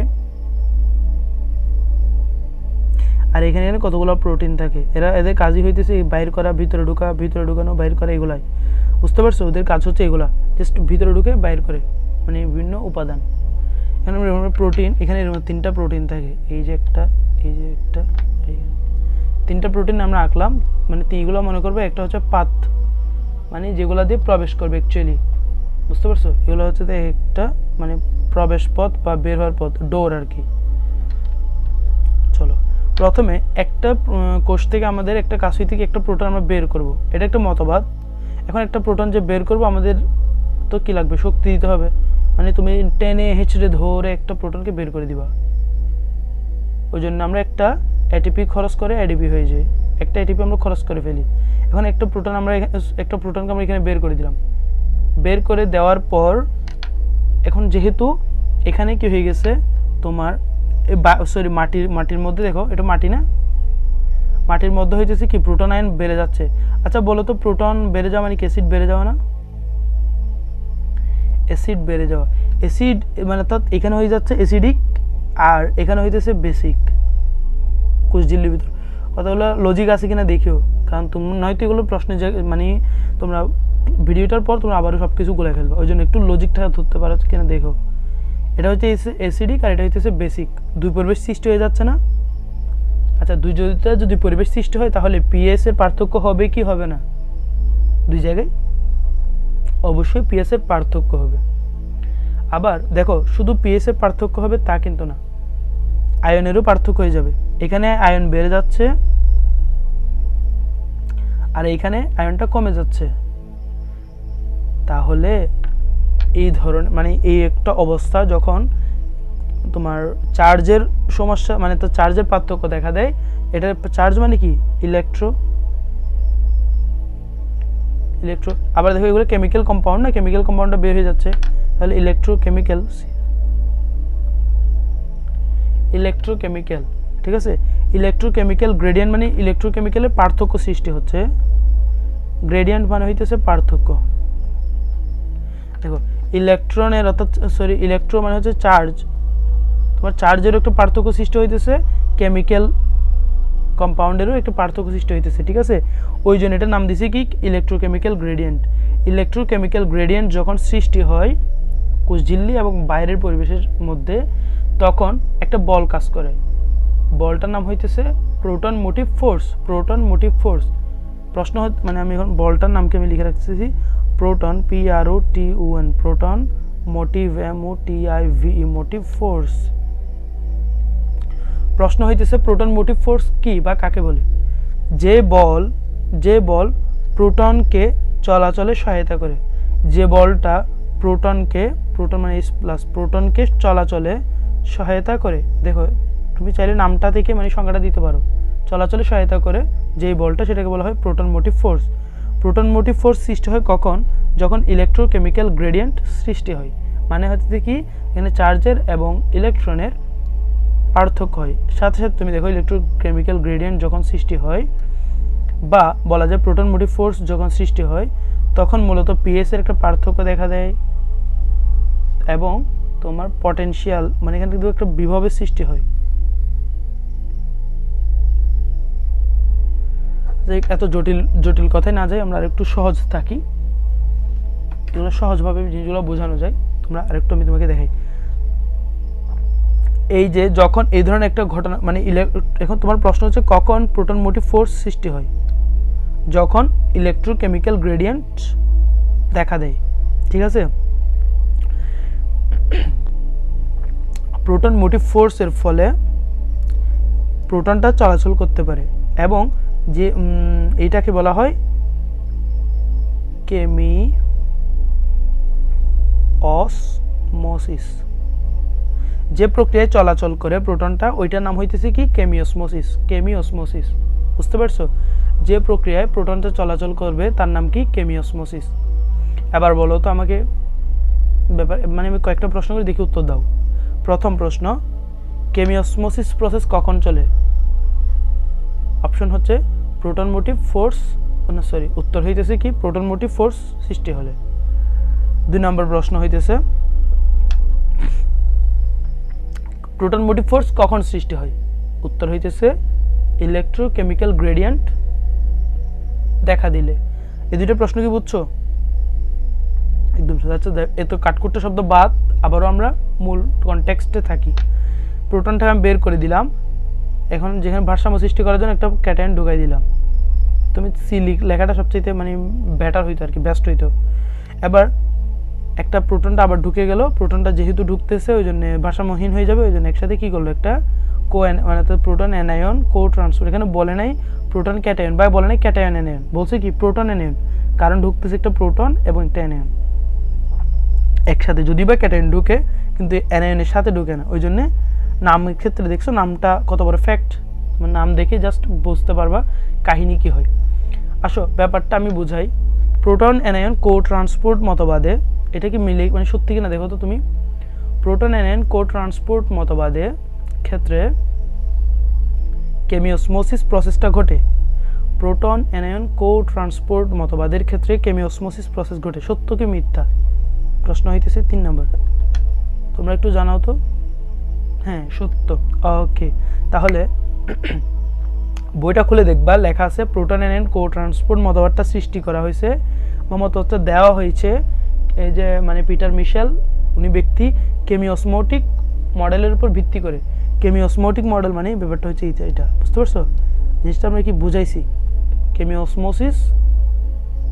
আর এখানে কতগুলো প্রোটিন থাকে। এদের কাজই হইতেছে বাইর করা, ভিতরে ঢুকানো, বাইর করা, এগুলাই। বুঝতে পারছো? ওদের কাজ হচ্ছে এগুলা, জাস্ট ভিতরে ঢুকে বাইর করে, মানে বিভিন্ন উপাদান। এখানে প্রোটিন, এখানে এরকম 3টা প্রোটিন থাকে, এই যে একটা, এই যে একটা, এই 3টা প্রোটিন আমরা আঁকলাম। মানে এইগুলো মনে করবে একটা হচ্ছে পাথ, মানে যেগুলো দিয়ে প্রবেশ করবে অ্যাকচুয়ালি। বুঝতে পারছো? এগুলো হচ্ছে একটা মানে প্রবেশ পথ বা বের হওয়ার পথ, ডোর আর কি। চলো প্রথমে একটা কোষ থেকে আমাদের একটা কাছুই থেকে একটা প্রোটন আমরা বের করব, এটা একটা মতবাদ। এখন একটা প্রোটন যে বের করব, আমাদের তো কি লাগবে? শক্তি দিতে হবে। মানে তুমি টেনে হেঁচড়ে ধরে একটা প্রোটনকে বের করে দিবা, ওই জন্য আমরা একটা এটিপি খরচ করে এডিপি হয়ে যায়, একটা এটিপি আমরা খরচ করে ফেলি। এখন একটা প্রোটনকে আমরা এখানে বের করে দিলাম। বের করে দেওয়ার পর এখন যেহেতু এখানে কি হয়ে গেছে তোমার মাটির মধ্যে, দেখো এটা মাটি না, মাটির মধ্যে হইতেছে কি প্রোটন আয়ন বেড়ে যাচ্ছে। আচ্ছা বলো তো, প্রোটন বেড়ে যাওয়া মানে কি অ্যাসিড বেড়ে যাওয়া না? অ্যাসিড বেড়ে যাওয়া, অ্যাসিড মানে অর্থাৎ এখানে হয়ে যাচ্ছে অ্যাসিডিক, আর এখানে হইতেছে বেসিক কোষঝিল্লির ভিতর। কতগুলো লজিক আছে কিনা দেখিও, কারণ তুমি নয়তো এগুলো প্রশ্নের মানে তোমরা ভিডিওটার পর তোমরা আবারও সব কিছু গুলে ফেলবে, ওই জন্য একটু লজিকটা ধরতে পারো কিনা দেখো। এটা হচ্ছে অ্যাসিডিক আর এটা হইতেছে বেসিক, দুই পরিবেশ সৃষ্টি হয়ে যাচ্ছে না? আচ্ছা যদি পরিবেশ সৃষ্টি হয় তাহলে পিএস এর পার্থক্য হবে কি হবে না? দুই জায়গায় অবশ্যই পিএস এর পার্থক্য হবে। আবার দেখো শুধু পিএস এর পার্থক্য হবে তা কিন্তু না, আয়নেরও পার্থক্য হয়ে যাবে। এখানে আয়ন বেড়ে যাচ্ছে আর এইখানে আয়নটা কমে যাচ্ছে। তাহলে এই ধরনের মানে এই একটা অবস্থা যখন তোমার চার্জের সমস্যা, মানে তো চার্জের পার্থক্য দেখা দেয়। এটা চার্জ মানে কি? ইলেকট্রো। আবার দেখো এগুলো কেমিক্যাল কম্পাউন্ড না, কেমিক্যাল কম্পাউন্ডটা বের হয়ে যাচ্ছে, তাহলে ইলেকট্রোকেমিক্যাল, ঠিক আছে। ইলেকট্রোকেমিক্যাল গ্রেডিয়েন্ট মানে ইলেকট্রোকেমিক্যালের পার্থক্য সৃষ্টি হচ্ছে, গ্রেডিয়েন্ট মানে হইতেছে পার্থক্য। দেখো ইলেকট্রনের অর্থাৎ ইলেকট্রো মানে হচ্ছে চার্জ, তোমার চার্জেরও একটা পার্থক্য সৃষ্টি হইতেছে, কেমিক্যাল কম্পাউন্ডেরও একটা পার্থক্য সৃষ্টি হইতেছে, ঠিক আছে। ওই জন্য এটার নাম দিছে কি? Electrochemical gradient. ইলেকট্রোকেমিক্যাল গ্রেডিয়েন্ট যখন সৃষ্টি হয় কোষঝিল্লি এবং বাইরের পরিবেশের মধ্যে, তখন একটা বল কাজ করে। বলটার নাম হইতেছে প্রোটন মোটিভ ফোর্স। প্রশ্ন মানে আমি এখন বলটার নামকে আমি লিখে রাখতেছি proton, PROTON, proton motive, MOTIVE, motive force. প্রশ্ন হইতেছে প্রোটন মোটিভ ফোর্স কি বা কাকে বলে? যে বল প্রোটনকে চলাচলে সহায়তা করে, যে বলটা প্রোটন মানে প্রোটনকে চলাচলে সহায়তা করে। দেখো তুমি চাইলে নামটা থেকে মানে সংজ্ঞাটা দিতে পারো, চলাচলে সহায়তা করে যেই বলটা, সেটাকে বলা হয় proton motive force. Proton motive force সৃষ্টি হয় কখন? যখন ইলেকট্রোকেমিক্যাল গ্রেডিয়েন্ট সৃষ্টি হয়। মানে হচ্ছে কি এখানে চার্জের এবং ইলেকট্রনের পার্থক্য হয়। সাথে সাথে তুমি দেখো ইলেকট্রোকেমিক্যাল গ্রেডিয়েন্ট যখন সৃষ্টি হয়, বা বলা যায় প্রোটন মোটিভ ফোর্স যখন সৃষ্টি হয়, তখন মূলত পিএস এর একটা পার্থক্য দেখা দেয় এবং তোমার পটেনশিয়াল মানে এখানে কিন্তু একটা বিভবের সৃষ্টি হয়। এত জটিল কথায় না যাই, আমরা আরেকটু সহজ থাকি, এগুলো সহজভাবে জিনিসগুলো বোঝানো যায়। তোমরা আরেকটু আমি তোমাকে দেখাই। এই যে যখন এই ধরনের একটা ঘটনা মানে এখন তোমার প্রশ্ন হচ্ছে কখন প্রোটন মোটিভ ফোর্স সৃষ্টি হয়? যখন ইলেকট্রোকেমিক্যাল গ্রেডিয়েন্ট দেখা দেয়, ঠিক আছে। প্রোটন মোটিভ ফোর্সের ফলে প্রোটনটা চলাচল করতে পারে এবং যে এইটাকে বলা হয় কেমিওসমোসিস। যে প্রক্রিয়ায় চলাচল করে প্রোটনটা ওইটার নাম হইতেছে কি কেমিওসমোসিস। কেমিওসমোসিস বুঝতে পারছো? যে প্রক্রিয়ায় প্রোটনটা চলাচল করবে তার নাম কি কেমিওসমোসিস। এবার বলো তো আমাকে ব্যাপার, মানে আমি কয়েকটা প্রশ্ন করে দেখি উত্তর দাও। প্রথম প্রশ্ন, কেমিওসমোসিস প্রসেস কখন চলে? অপশন হচ্ছে প্রোটন মোটিভ ফোর্স, না সরি, উত্তর হইতেছে কি প্রোটন মোটিভ ফোর্স সৃষ্টি হলে। 2 নম্বর প্রশ্ন হইতেছে প্রোটন মোটিভ ফোর্স কখন সৃষ্টি হয়? উত্তর হইতেছে ইলেকট্রোকেমিক্যাল গ্রেডিয়েন্ট দেখা দিলে। এই দুটো প্রশ্ন কি বুঝছো? একদম সোজা। আচ্ছা, এত কাটকুট্টা শব্দ বাদ, আবারও আমরা মূল কনটেক্সটে থাকি। প্রোটনটা আমি বের করে দিলাম, এখন যেখানে ভারসাম্য সৃষ্টি করার জন্য একটা ক্যাটায়ন ঢুকাই দিলাম। তুমি সি লেখাটা সবচেয়ে মানে বেটার হইতো আর কি, বেস্ট হইতো। এবার একটা প্রোটনটা আবার ঢুকে গেল, প্রোটনটা যেহেতু ঢুকতেছে ওই জন্য ভারসাম্যহীন হয়ে যাবে, ওই জন্য একসাথে কি করলো একটা মানে প্রোটন অ্যানায়ন কো ট্রান্সফার। এখানে বলে নাই প্রোটন ক্যাটায়ন বা বলে নাই ক্যাটায়ন অ্যানায়ন, বলছে কি প্রোটন অ্যানায়ন, কারণ ঢুকতেছে একটা প্রোটন এবং একটা অ্যানায়ন একসাথে। যদি বা ক্যাটায়ন ঢুকে কিন্তু অ্যানায়নের সাথে ঢুকে না, ওই জন্যে নামের ক্ষেত্রে দেখছো নামটা কত বড় ফ্যাক্ট, মানে নাম দেখে জাস্ট বুঝতে পারবা কাহিনী কি হয়। আসো ব্যাপারটা আমি বুঝাই। প্রোটন অ্যানায়ন কো ট্রান্সপোর্ট মতবাদে এটা কি মিলে মানে সত্যি কিনা দেখো তো তুমি। প্রোটন অ্যানায়ন কো ট্রান্সপোর্ট মতবাদে ক্ষেত্রে কেমিওসমোসিস প্রসেসটা ঘটে। প্রোটন অ্যানায়ন কো ট্রান্সপোর্ট মতবাদের ক্ষেত্রে কেমিওসমোসিস প্রসেস ঘটে, সত্য কি মিথ্যা? প্রশ্ন হইতেছে 3 নম্বর, তোমরা একটু জানাও তো। হ্যাঁ সত্য। ওকে, তাহলে বইটা খুলে দেখবা, লেখা আছে প্রোটন অ্যানায়ন কো ট্রান্সপোর্ট মতবাদটা সৃষ্টি করা হয়েছে বা মতবাদটা দেওয়া হয়েছে এই যে মানে পিটার মিশেল উনি ব্যক্তি কেমিওসমোটিক মডেলের উপর ভিত্তি করে। কেমিওসমোটিক মডেল মানে ব্যাপারটা হচ্ছে এটা, বুঝতে পারছো জিনিসটা আমরা কি বুঝাইছি? কেমিওসমোসিস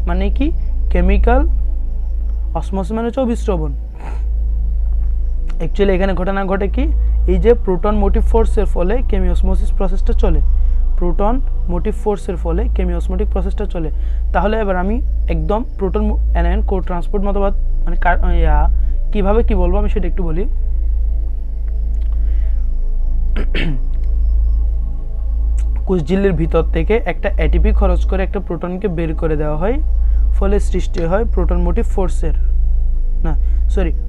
মানে কি কেমিক্যাল, অসমোসিস মানে হচ্ছে অভিস্রবণ। অ্যাকচুয়ালি এখানে ঘটনা ঘটে কি, এই যে প্রোটন মোটিভ ফোর্সের ফলে কেমিওসমোসিস প্রসেসটা চলে। প্রোটন মোটিভ ফোর্সের ফলে কেমিওসমোটিক প্রসেসটা চলে। তাহলে এবার আমি একদম প্রোটন অ্যানায়ন কো ট্রান্সপোর্ট মতবাদ মানে কিভাবে কি বলবো আমি সেটা একটু বলি। কোষ ঝিল্লির ভিতর থেকে একটা এটিপি খরচ করে একটা প্রোটনকে বের করে দেওয়া হয়, ফলে সৃষ্টি হয় প্রোটন মোটিভ ফোর্সের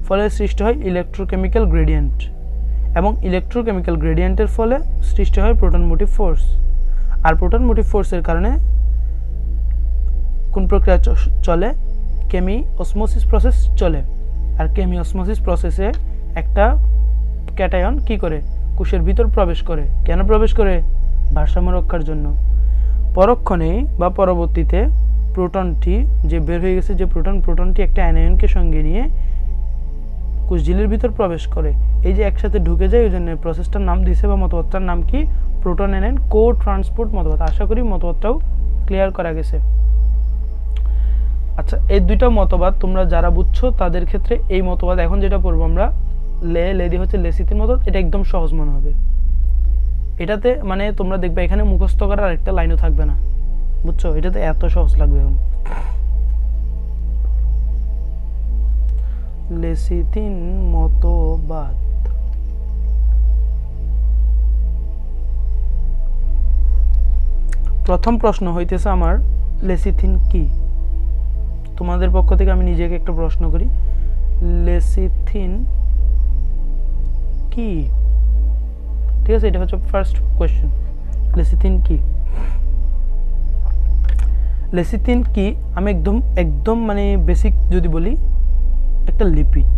ফলে সৃষ্টি হয় ইলেকট্রোকেমিক্যাল গ্রেডিয়েন্ট, এবং ইলেকট্রোকেমিক্যাল গ্রেডিয়েন্টের ফলে সৃষ্টি হয় প্রোটন মোটিভ ফোর্স। আর প্রোটন মোটিভ ফোর্সের কারণে কোন প্রক্রিয়া চলে? কেমিওসমোসিস প্রসেস চলে। আর কেমিওসমোসিস প্রসেসে একটা ক্যাটায়ন কি করে কোষের ভিতর প্রবেশ করে। কেন প্রবেশ করে? ভারসাম্য রক্ষার জন্য। পরক্ষণে বা পরবর্তীতে প্রোটনটি যে বের হয়ে গেছে যে প্রোটনটি একটা অ্যানায়নকে সঙ্গে নিয়ে কোষঝিল্লির ভিতর প্রবেশ করে। এই যে একসাথে ঢুকে যায়, ওই জন্য প্রসেসটার নাম দিয়েছে বা মতবাদটার নাম কি প্রোটন অ্যানায়ন কো ট্রান্সপোর্ট মতবাদ। আশা করি মতবাদটাও ক্লিয়ার করা গেছে। আচ্ছা, এই দুইটা মতবাদ তোমরা যারা বুঝছো তাদের ক্ষেত্রে এই মতবাদ এখন যেটা পড়বো আমরা লেদি হচ্ছে লেসিথিন মতবাদ, এটা একদম সহজ মনে হবে। এটাতে মানে তোমরা দেখবে এখানে মুখস্থ করার আরেকটা লাইনও থাকবে না, বুঝছো? এটাতে এত সহজ লাগবে এখন। লেসিথিন মতবাদ। প্রথম প্রশ্ন হইতেছে আমার, লেসিথিন কি? তোমাদের পক্ষ থেকে আমি নিজেকে একটা প্রশ্ন করি, লেসিথিন কি? ঠিক আছে, এটা হচ্ছে ফার্স্ট কোয়েশ্চেন। লেসিথিন কি? লেসিথিন কি আমি একদম মানে বেসিক যদি বলি, একটা লিপিড।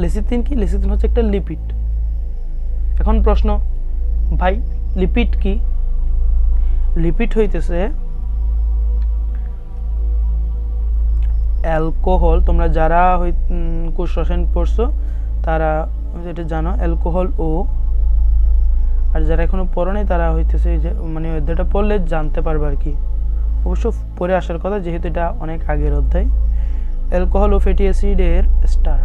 লেসিথিন কি? লেসিথিন হচ্ছে একটা লিপিড। এখন প্রশ্ন, ভাই লিপিড কি? লিপিড হইতেছে অ্যালকোহল। তোমরা যারা কোষ রসায়ন পড়ছো তারা এটা জানো, অ্যালকোহল ও। আর যারা এখনো পড়ো নাই তারা হইতেছে যে মানে অধ্যায়টা পড়লে জানতে পারবে আর কি, অবশ্য পড়ে আসার কথা যেহেতু এটা অনেক আগের অধ্যায়। অ্যালকোহল ও ফ্যাটি অ্যাসিডের স্টার।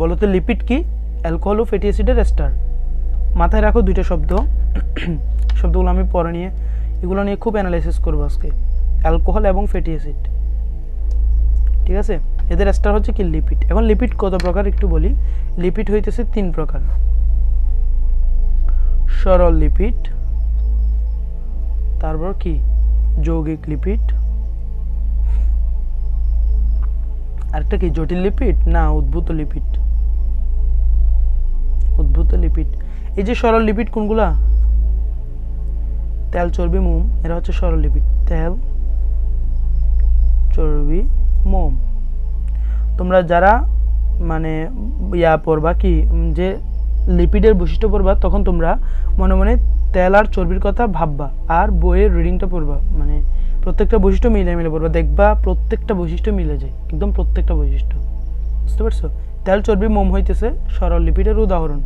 বলো তো লিপিড কি? অ্যালকোহল ও ফ্যাটি অ্যাসিডের স্টার। মাথায় রাখো দুইটা শব্দ, শব্দগুলো আমি পরে নিয়ে এগুলো নিয়ে খুব অ্যানালাইসিস করবো আজকে, অ্যালকোহল এবং ফ্যাটি অ্যাসিড। ঠিক আছে, এদের স্টার হচ্ছে কি লিপিড। এখন লিপিড কত প্রকার একটু বলি। লিপিড হইতেছে 3 প্রকার, সরল লিপিড, তারপর কি যৌগিক লিপিড, আরেকটা কি জটিল লিপিড না উদ্ভূত লিপিড। উদ্ভূত লিপিড, এই যে সরল লিপিড কোনগুলা, তেল চর্বি মোম, এরা হচ্ছে সরল লিপিড। তেল চর্বি মোম, তোমরা যারা মানে ইয়া পড়বা কি যে লিপিডের বৈশিষ্ট্য পড়বা, তখন তোমরা মনে মনে তেল আর চর্বির কথা ভাববা, আর বইয়ের রিডিংটা পড়বা, মানে প্রত্যেকটা বৈশিষ্ট্য মিলে মিলে পড়বা, দেখবা প্রত্যেকটা বৈশিষ্ট্য মিলে যায়, একদম প্রত্যেকটা বৈশিষ্ট্য। বুঝতে পারছো? তেল চর্বি মোম হইতেছে সরল লিপিডের উদাহরণ।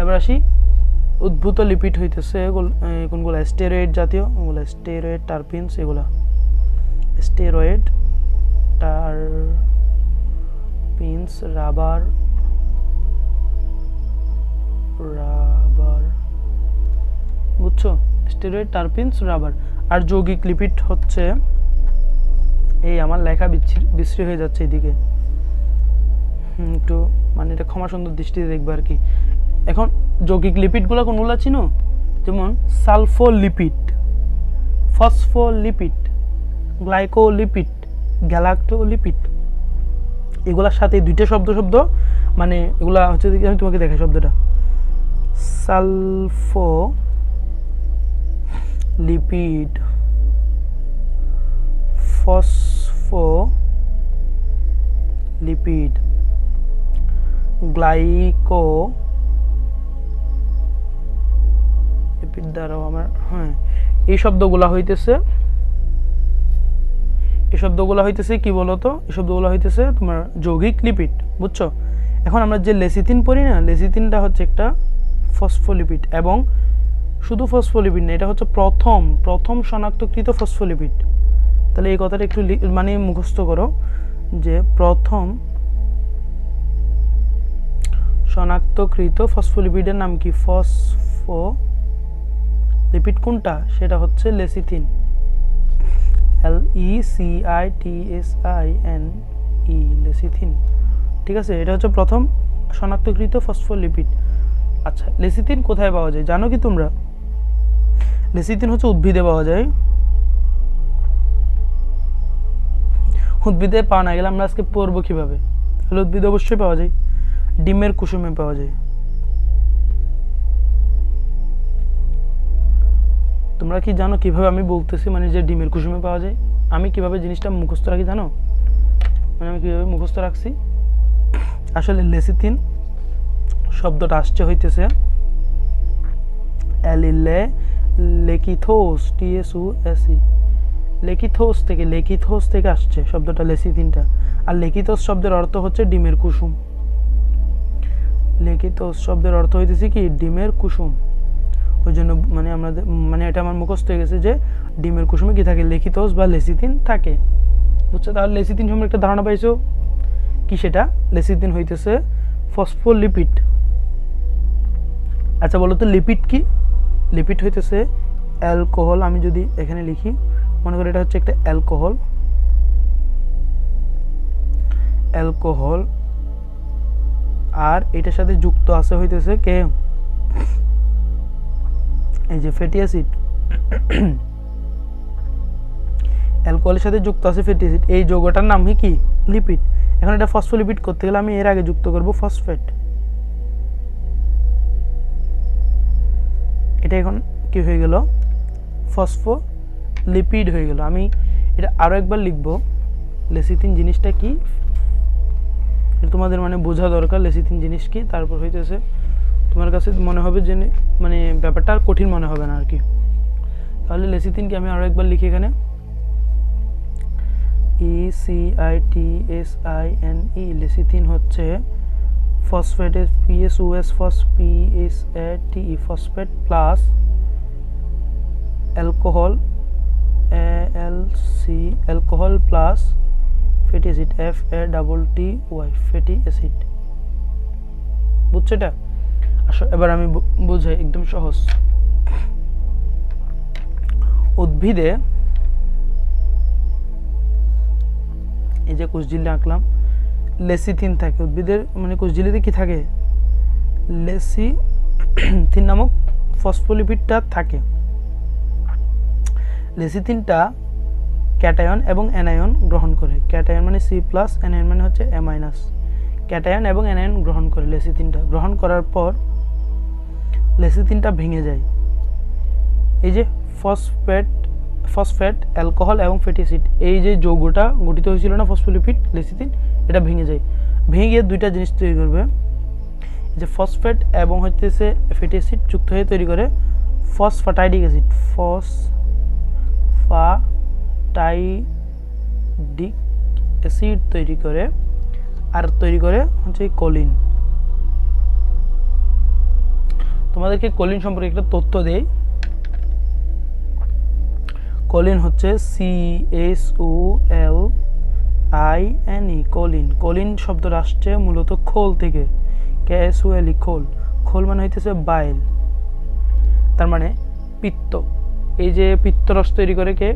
এবার আসি উদ্ভূত লিপিড হইতেছে কোনগুলো, স্টেরয়েড জাতীয়, ওগুলো স্টেরয়েড, টারপিনস, এগুলা স্টেরয়েড, টারপিনস, রাবার, বুঝছো? Steroid, terpenes, rubber. আর যৌগিক লিপিড হচ্ছে, এই আমার লেখা বিশ্রী হয়ে যাচ্ছে এদিকে, একটু মানে এটা ক্ষমা সুন্দর দৃষ্টিতে দেখবে আর কি। এখন যৌগিক লিপিডগুলো কোনগুলো চিনো? যেমন সালফোলিপিড, ফসফোলিপিড, গ্লাইকোলিপিড, গ্যালাক্টোলিপিড। এগুলোর সাথে দুইটা শব্দ মানে এগুলা হচ্ছে, আমি তোমাকে দেখাই শব্দটা। সালফোলিপিড, ফসফোলিপিড, গ্লাইকোলিপিড দ্বারাও আমার এই শব্দগুলা হইতেছে, কি বলতো, এই শব্দগুলো হইতেছে তোমার যৌগিক লিপিড। বুঝছো? এখন আমরা যে লেসিথিন পড়ি না, লেসিথিনটা হচ্ছে একটা ফসফোলিপিড, এবং শুধু ফসফোলিপিড না, এটা হচ্ছে প্রথম শনাক্তকৃত ফসফোলিপিড। তাহলে এই কথাটা একটু মানে মুখস্থ করো যে প্রথম শনাক্তকৃত ফসফোলিপিডের নাম কি? ফসফোলিপিড কোনটা? সেটা হচ্ছে লেসিথিন, LECITSINE, লেসিথিন। ঠিক আছে, এটা হচ্ছে প্রথম শনাক্তকৃত ফসফোলিপিড। আচ্ছা, লেসিথিন কোথায় পাওয়া যায় জানো কি তোমরা? লেসিথিন হচ্ছে উদ্ভিদে পাওয়া যায়। উদ্ভিদে পাওয়া না গেলে আমরা আজকে পড়বো কিভাবে? তাহলে উদ্ভিদে অবশ্যই পাওয়া যায়, ডিমের কুসুমে পাওয়া যায়। তোমরা কি জানো কিভাবে আমি বলতেছি, মানে যে ডিমের কুসুমে পাওয়া যায়? আমি কিভাবে জিনিসটা মুখস্থ রাখি জানো? মানে আমি কিভাবে মুখস্থ রাখছি? আসলে লেসিথিন শব্দটা আসছে হইতেছে লেকিথোস, TSUSE, লেকিথোস থেকে আসছে শব্দটা লেসিথিনটা। আর লেকিথোস শব্দের অর্থ হচ্ছে ডিমের কুসুম। লেকিথোস শব্দের অর্থ হইতেছে কি? ডিমের কুসুম। ওই জন্য মানে আমাদের মানে এটা আমার মুখস্থ হয়ে গেছে যে ডিমের কুসুমে কি থাকে? লেকিথোস বা লেসিথিন থাকে। বুঝছো? তাহলে লেসিথিন সম্পর্কে একটা ধারণা পাইছো কি? সেটা লেসিথিন হইতেছে ফসফোলিপিড। আচ্ছা বলো তো লিপিড কি? লিপিড হইতেছে অ্যালকোহল। আমি যদি এখানে লিখি, মনে করি এটা হচ্ছে একটা অ্যালকোহল, আর এটার সাথে যুক্ত আছে হইতেছে কে? এই যে ফ্যাটি অ্যাসিড। অ্যালকোহলের সাথে যুক্ত আছে ফ্যাটি অ্যাসিড, এই যৌগটার নাম কি? লিপিড। এখন এটা ফসফোলিপিড করতে গেলে আমি এর আগে যুক্ত করব ফসফেট। এটা এখন কি হয়ে গেল? ফসফোলিপিড হয়ে গেল। আমি এটা আরো একবার লিখব, লেসিথিন জিনিসটা কি এটা তোমাদের মানে বোঝা দরকার। লেসিথিন জিনিস কি, তারপর হইতেছে তোমার কাছে মনে হবে যে মানে ব্যাপারটা আর কঠিন মনে হবে না আর কি। তাহলে লেসিথিন কি আমি আরো একবার লিখি এখানে, ECITSINE, লেসিথিন হচ্ছে phosphate, PSUS, PSATE, phosphate plus alcohol, ALC, alcohol plus fatty acid, FATTY, fatty acid. বুঝছো? এটা আসো এবার আমি বুঝাই, একদম সহজ। উদ্ভিদে এই যে কোষঝিল্লি আঁকলাম, লেসিথিন থাকে উদ্ভিদের, মানে কোষঝিল্লিতে কি থাকে, লেসিথিন নামক ফসফোলিপিডটা থাকে। লেসিথিনটা ক্যাটায়ন এবং অ্যানায়ন গ্রহণ করে। ক্যাটায়ন মানে সি প্লাস, অ্যানায়ন মানে হচ্ছে এ মাইনাস। ক্যাটায়ন এবং অ্যানায়ন গ্রহণ করে লেসিথিনটা। গ্রহণ করার পর লেসিথিনটা ভেঙে যায়। এই যে ফসফেট, অ্যালকোহল এবং ফ্যাটি অ্যাসিড, এই যে যৌগটা গঠিত হয়েছিল না ফসফোলিপিড, লেসিথিন, এটা ভেঙে যায়। ভেঙে গিয়ে দুইটা জিনিস তৈরি করবে, যে ফসফেট এবং হচ্ছে ফ্যাটি অ্যাসিড যুক্ত হয়ে তৈরি করে ফসফাটাইডিক অ্যাসিড। ফসফাটাইডিক অ্যাসিড তৈরি করে, আর তৈরি করে হচ্ছে কোলিন। তোমাদেরকে কোলিন সম্পর্কে একটা তথ্য দেই। কোলিন হচ্ছে CSOLINE, কোলিন। কোলিন শব্দটা আসছে মূলত খোল থেকে, KSOLE, খোল। খোল মানে হইতেছে বাইল, তার মানে পিত্ত। এই যে পিত্তরস তৈরি করে কে,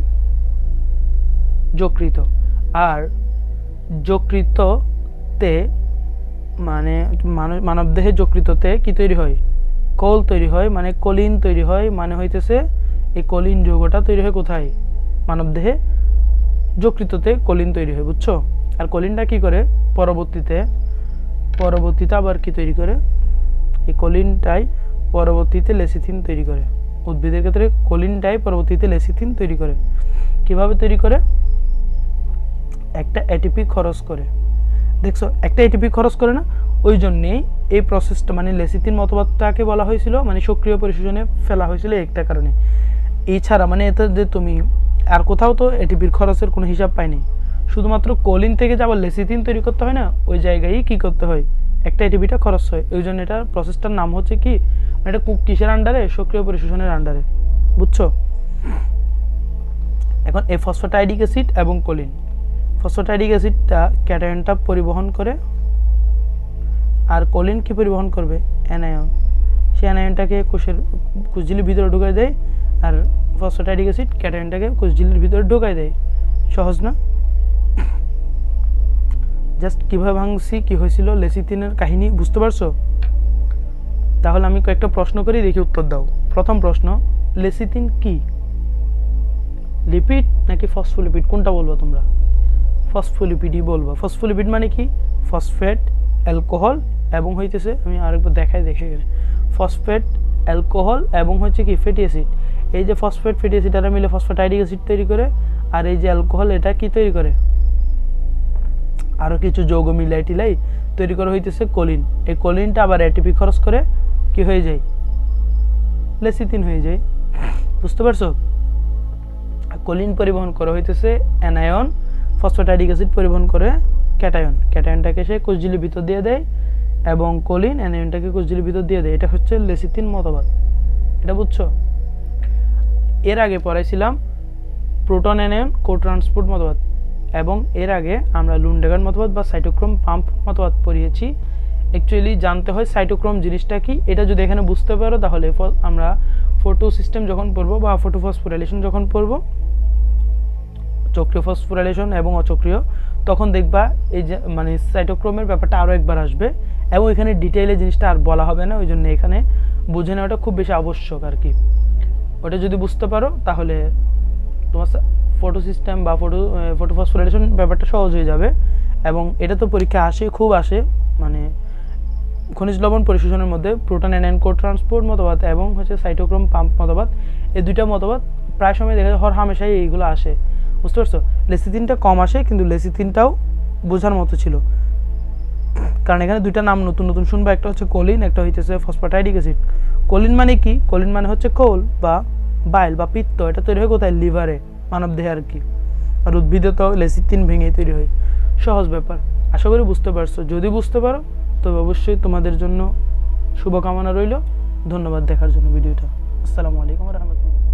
যকৃত। আর যকৃততে মানে মানবদেহে যকৃততে কি তৈরি হয়, কোল তৈরি হয়, মানে কোলিন তৈরি হয়। মানে হইতেছে এই কোলিন যৌগটা তৈরি হয় কোথায়, মানবদেহে যকৃততে কোলিন তৈরি হয়, বুঝছো। আর কোলিনটা কি করে, পরবর্তীতে আবার কি তৈরি করে, এই কোলিনটাই পরবর্তীতে লেসিথিন তৈরি করে। উদ্ভিদের ক্ষেত্রে কোলিনটাই পরবর্তীতে লেসিথিন তৈরি করে। কিভাবে তৈরি করে, একটা এটিপি খরচ করে। দেখছো, একটা এটিপি খরচ করে না, ওই জন্যেই এই প্রসেসটা, মানে লেসিথিন মতবাদটাকে বলা হয়েছিল, মানে সক্রিয় পরিশোষণে ফেলা হয়েছিল একটা কারণে। এছাড়া মানে এতে যে তুমি আর কোথাও তো এটিপির খরচের কোনো হিসাব পাইনি, শুধুমাত্র কোলিন থেকে যে আবার লেসিথিন তৈরি করতে হয় না, ওই জায়গায় কি করতে হয়, একটা এটিপিটা খরচ হয়। ওই জন্য এটা প্রসেসটার নাম হচ্ছে কি, এটা কিসের আন্ডারে, সক্রিয় পরিশোষণের আন্ডারে, বুঝছো। এখন এই ফসফাটাইডিক অ্যাসিড এবং কোলিন, ফসফাটাইডিক অ্যাসিডটা ক্যাটায়নটা পরিবহন করে, আর কোলিন কি পরিবহন করবে, অ্যানায়ন। সেই অ্যানায়নটাকে কোষঝিল্লির ভিতরে ঢুকাই দেয়, আর ফসফাটাইডিক অ্যাসিড ক্যাটায়নটাকে কোষঝিল্লির ভিতরে ঢুকাই দেয়। সহজ না? জাস্ট কিভাবে ভাঙছি, কি হয়েছিল, লেসিথিনের কাহিনী বুঝতে পারছো? তাহলে আমি কয়েকটা প্রশ্ন করি, দেখি উত্তর দাও। প্রথম প্রশ্ন, লেসিথিন কি, লিপিড নাকি ফসফোলিপিড, কোনটা বলবো তোমরা? ফসফোলিপিডই বলবো। ফসফোলিপিড মানে কি, ফসফেট, অ্যালকোহল এবং হইতেছে, আমি আরেকবার দেখে গেলে, ফসফেট, অ্যালকোহল এবং হচ্ছে কি ফ্যাটি অ্যাসিড। এই যে ফসফেট, ফ্যাটি অ্যাসিড এরা মিলে ফসফাটাইডিক অ্যাসিড তৈরি করে, আর এই যে অ্যালকোহল এটা কি তৈরি করে, আরও কিছু যৌগ মিলাই টিলাই তৈরি করা হইতেছে কোলিন। এই কোলিনটা আবার এটিপি খরচ করে কি হয়ে যায়, লেসিথিন হয়ে যায়। বুঝতে পারছো? কোলিন পরিবহন করা হইতেছে অ্যানায়ন, ফসফাটাইডিক অ্যাসিড পরিবহন করে ক্যাটায়ন। ক্যাটায়নটাকে সে কোষঝিল্লির ভিতর দিয়ে দেয়, এবং কোলিন অ্যানায়নটাকে কোষঝিল্লির ভিতর দিয়ে দেয়। এটা হচ্ছে লেসিথিন মতবাদ। এটা বুঝছো? এর আগে পড়াইছিলাম প্রোটন অ্যানায়ন কোট্রান্সপোর্ট মতবাদ, এবং এর আগে আমরা লুন্ডেগার্ড মতবাদ বা সাইটোক্রোম পাম্প মতবাদ পড়িয়েছি। অ্যাকচুয়ালি জানতে হয় সাইটোক্রোম জিনিসটা কি, এটা যদি এখানে বুঝতে পারো তাহলে আমরা ফটো সিস্টেম যখন পড়বো বা ফটোফসফোরাইলেশন যখন পড়বো, চক্রীয় ফসফোরাইলেশন এবং অচক্রীয়, তখন দেখবা এই যে মানে সাইটোক্রোমের ব্যাপারটা আরও একবার আসবে, এবং এখানে ডিটেইলে জিনিসটা আর বলা হবে না। ওই জন্য এখানে বুঝে নেওয়াটা খুব বেশি আবশ্যক আর কি। ওটা যদি বুঝতে পারো তাহলে তোমার ফটো সিস্টেম বা ফটোফসফোরাইলেশন ব্যাপারটা সহজ হয়ে যাবে। এবং এটা তো পরীক্ষা খুব আসে, মানে খনিজ লবণ পরিশোষণের মধ্যে প্রোটন অ্যানায়ন কোট্রান্সপোর্ট মতবাদ এবং হচ্ছে সাইটোক্রোম পাম্প মতবাদ, এই দুইটা মতবাদ প্রায় সময় দেখা যায় হামেশাই এইগুলো আসে। বুঝতে পারছো? লেসিথিনটা কম আসে, কিন্তু লেসিথিনটাও বোঝার মতো ছিল, কারণ এখানে দুইটা নাম নতুন নতুন শুনবা, একটা হচ্ছে কোলিন, একটা হইতেছে ফসফাটাইডিক অ্যাসিড। কোলিন মানে কি, কোলিন মানে হচ্ছে কোল বা বাইল বা পিত্ত। এটা তৈরি হয় কোথায়, লিভারে, মানব দেহে আর কি। আর উদ্ভিদে তো লেসিথিন ভেঙে তৈরি হয়। সহজ ব্যাপার, আশা করি বুঝতে পারছো। যদি বুঝতে পারো তবে অবশ্যই তোমাদের জন্য শুভকামনা রইল। ধন্যবাদ দেখার জন্য ভিডিওটা। আসসালামু আলাইকুম ওয়া রাহমাতুল্লাহ।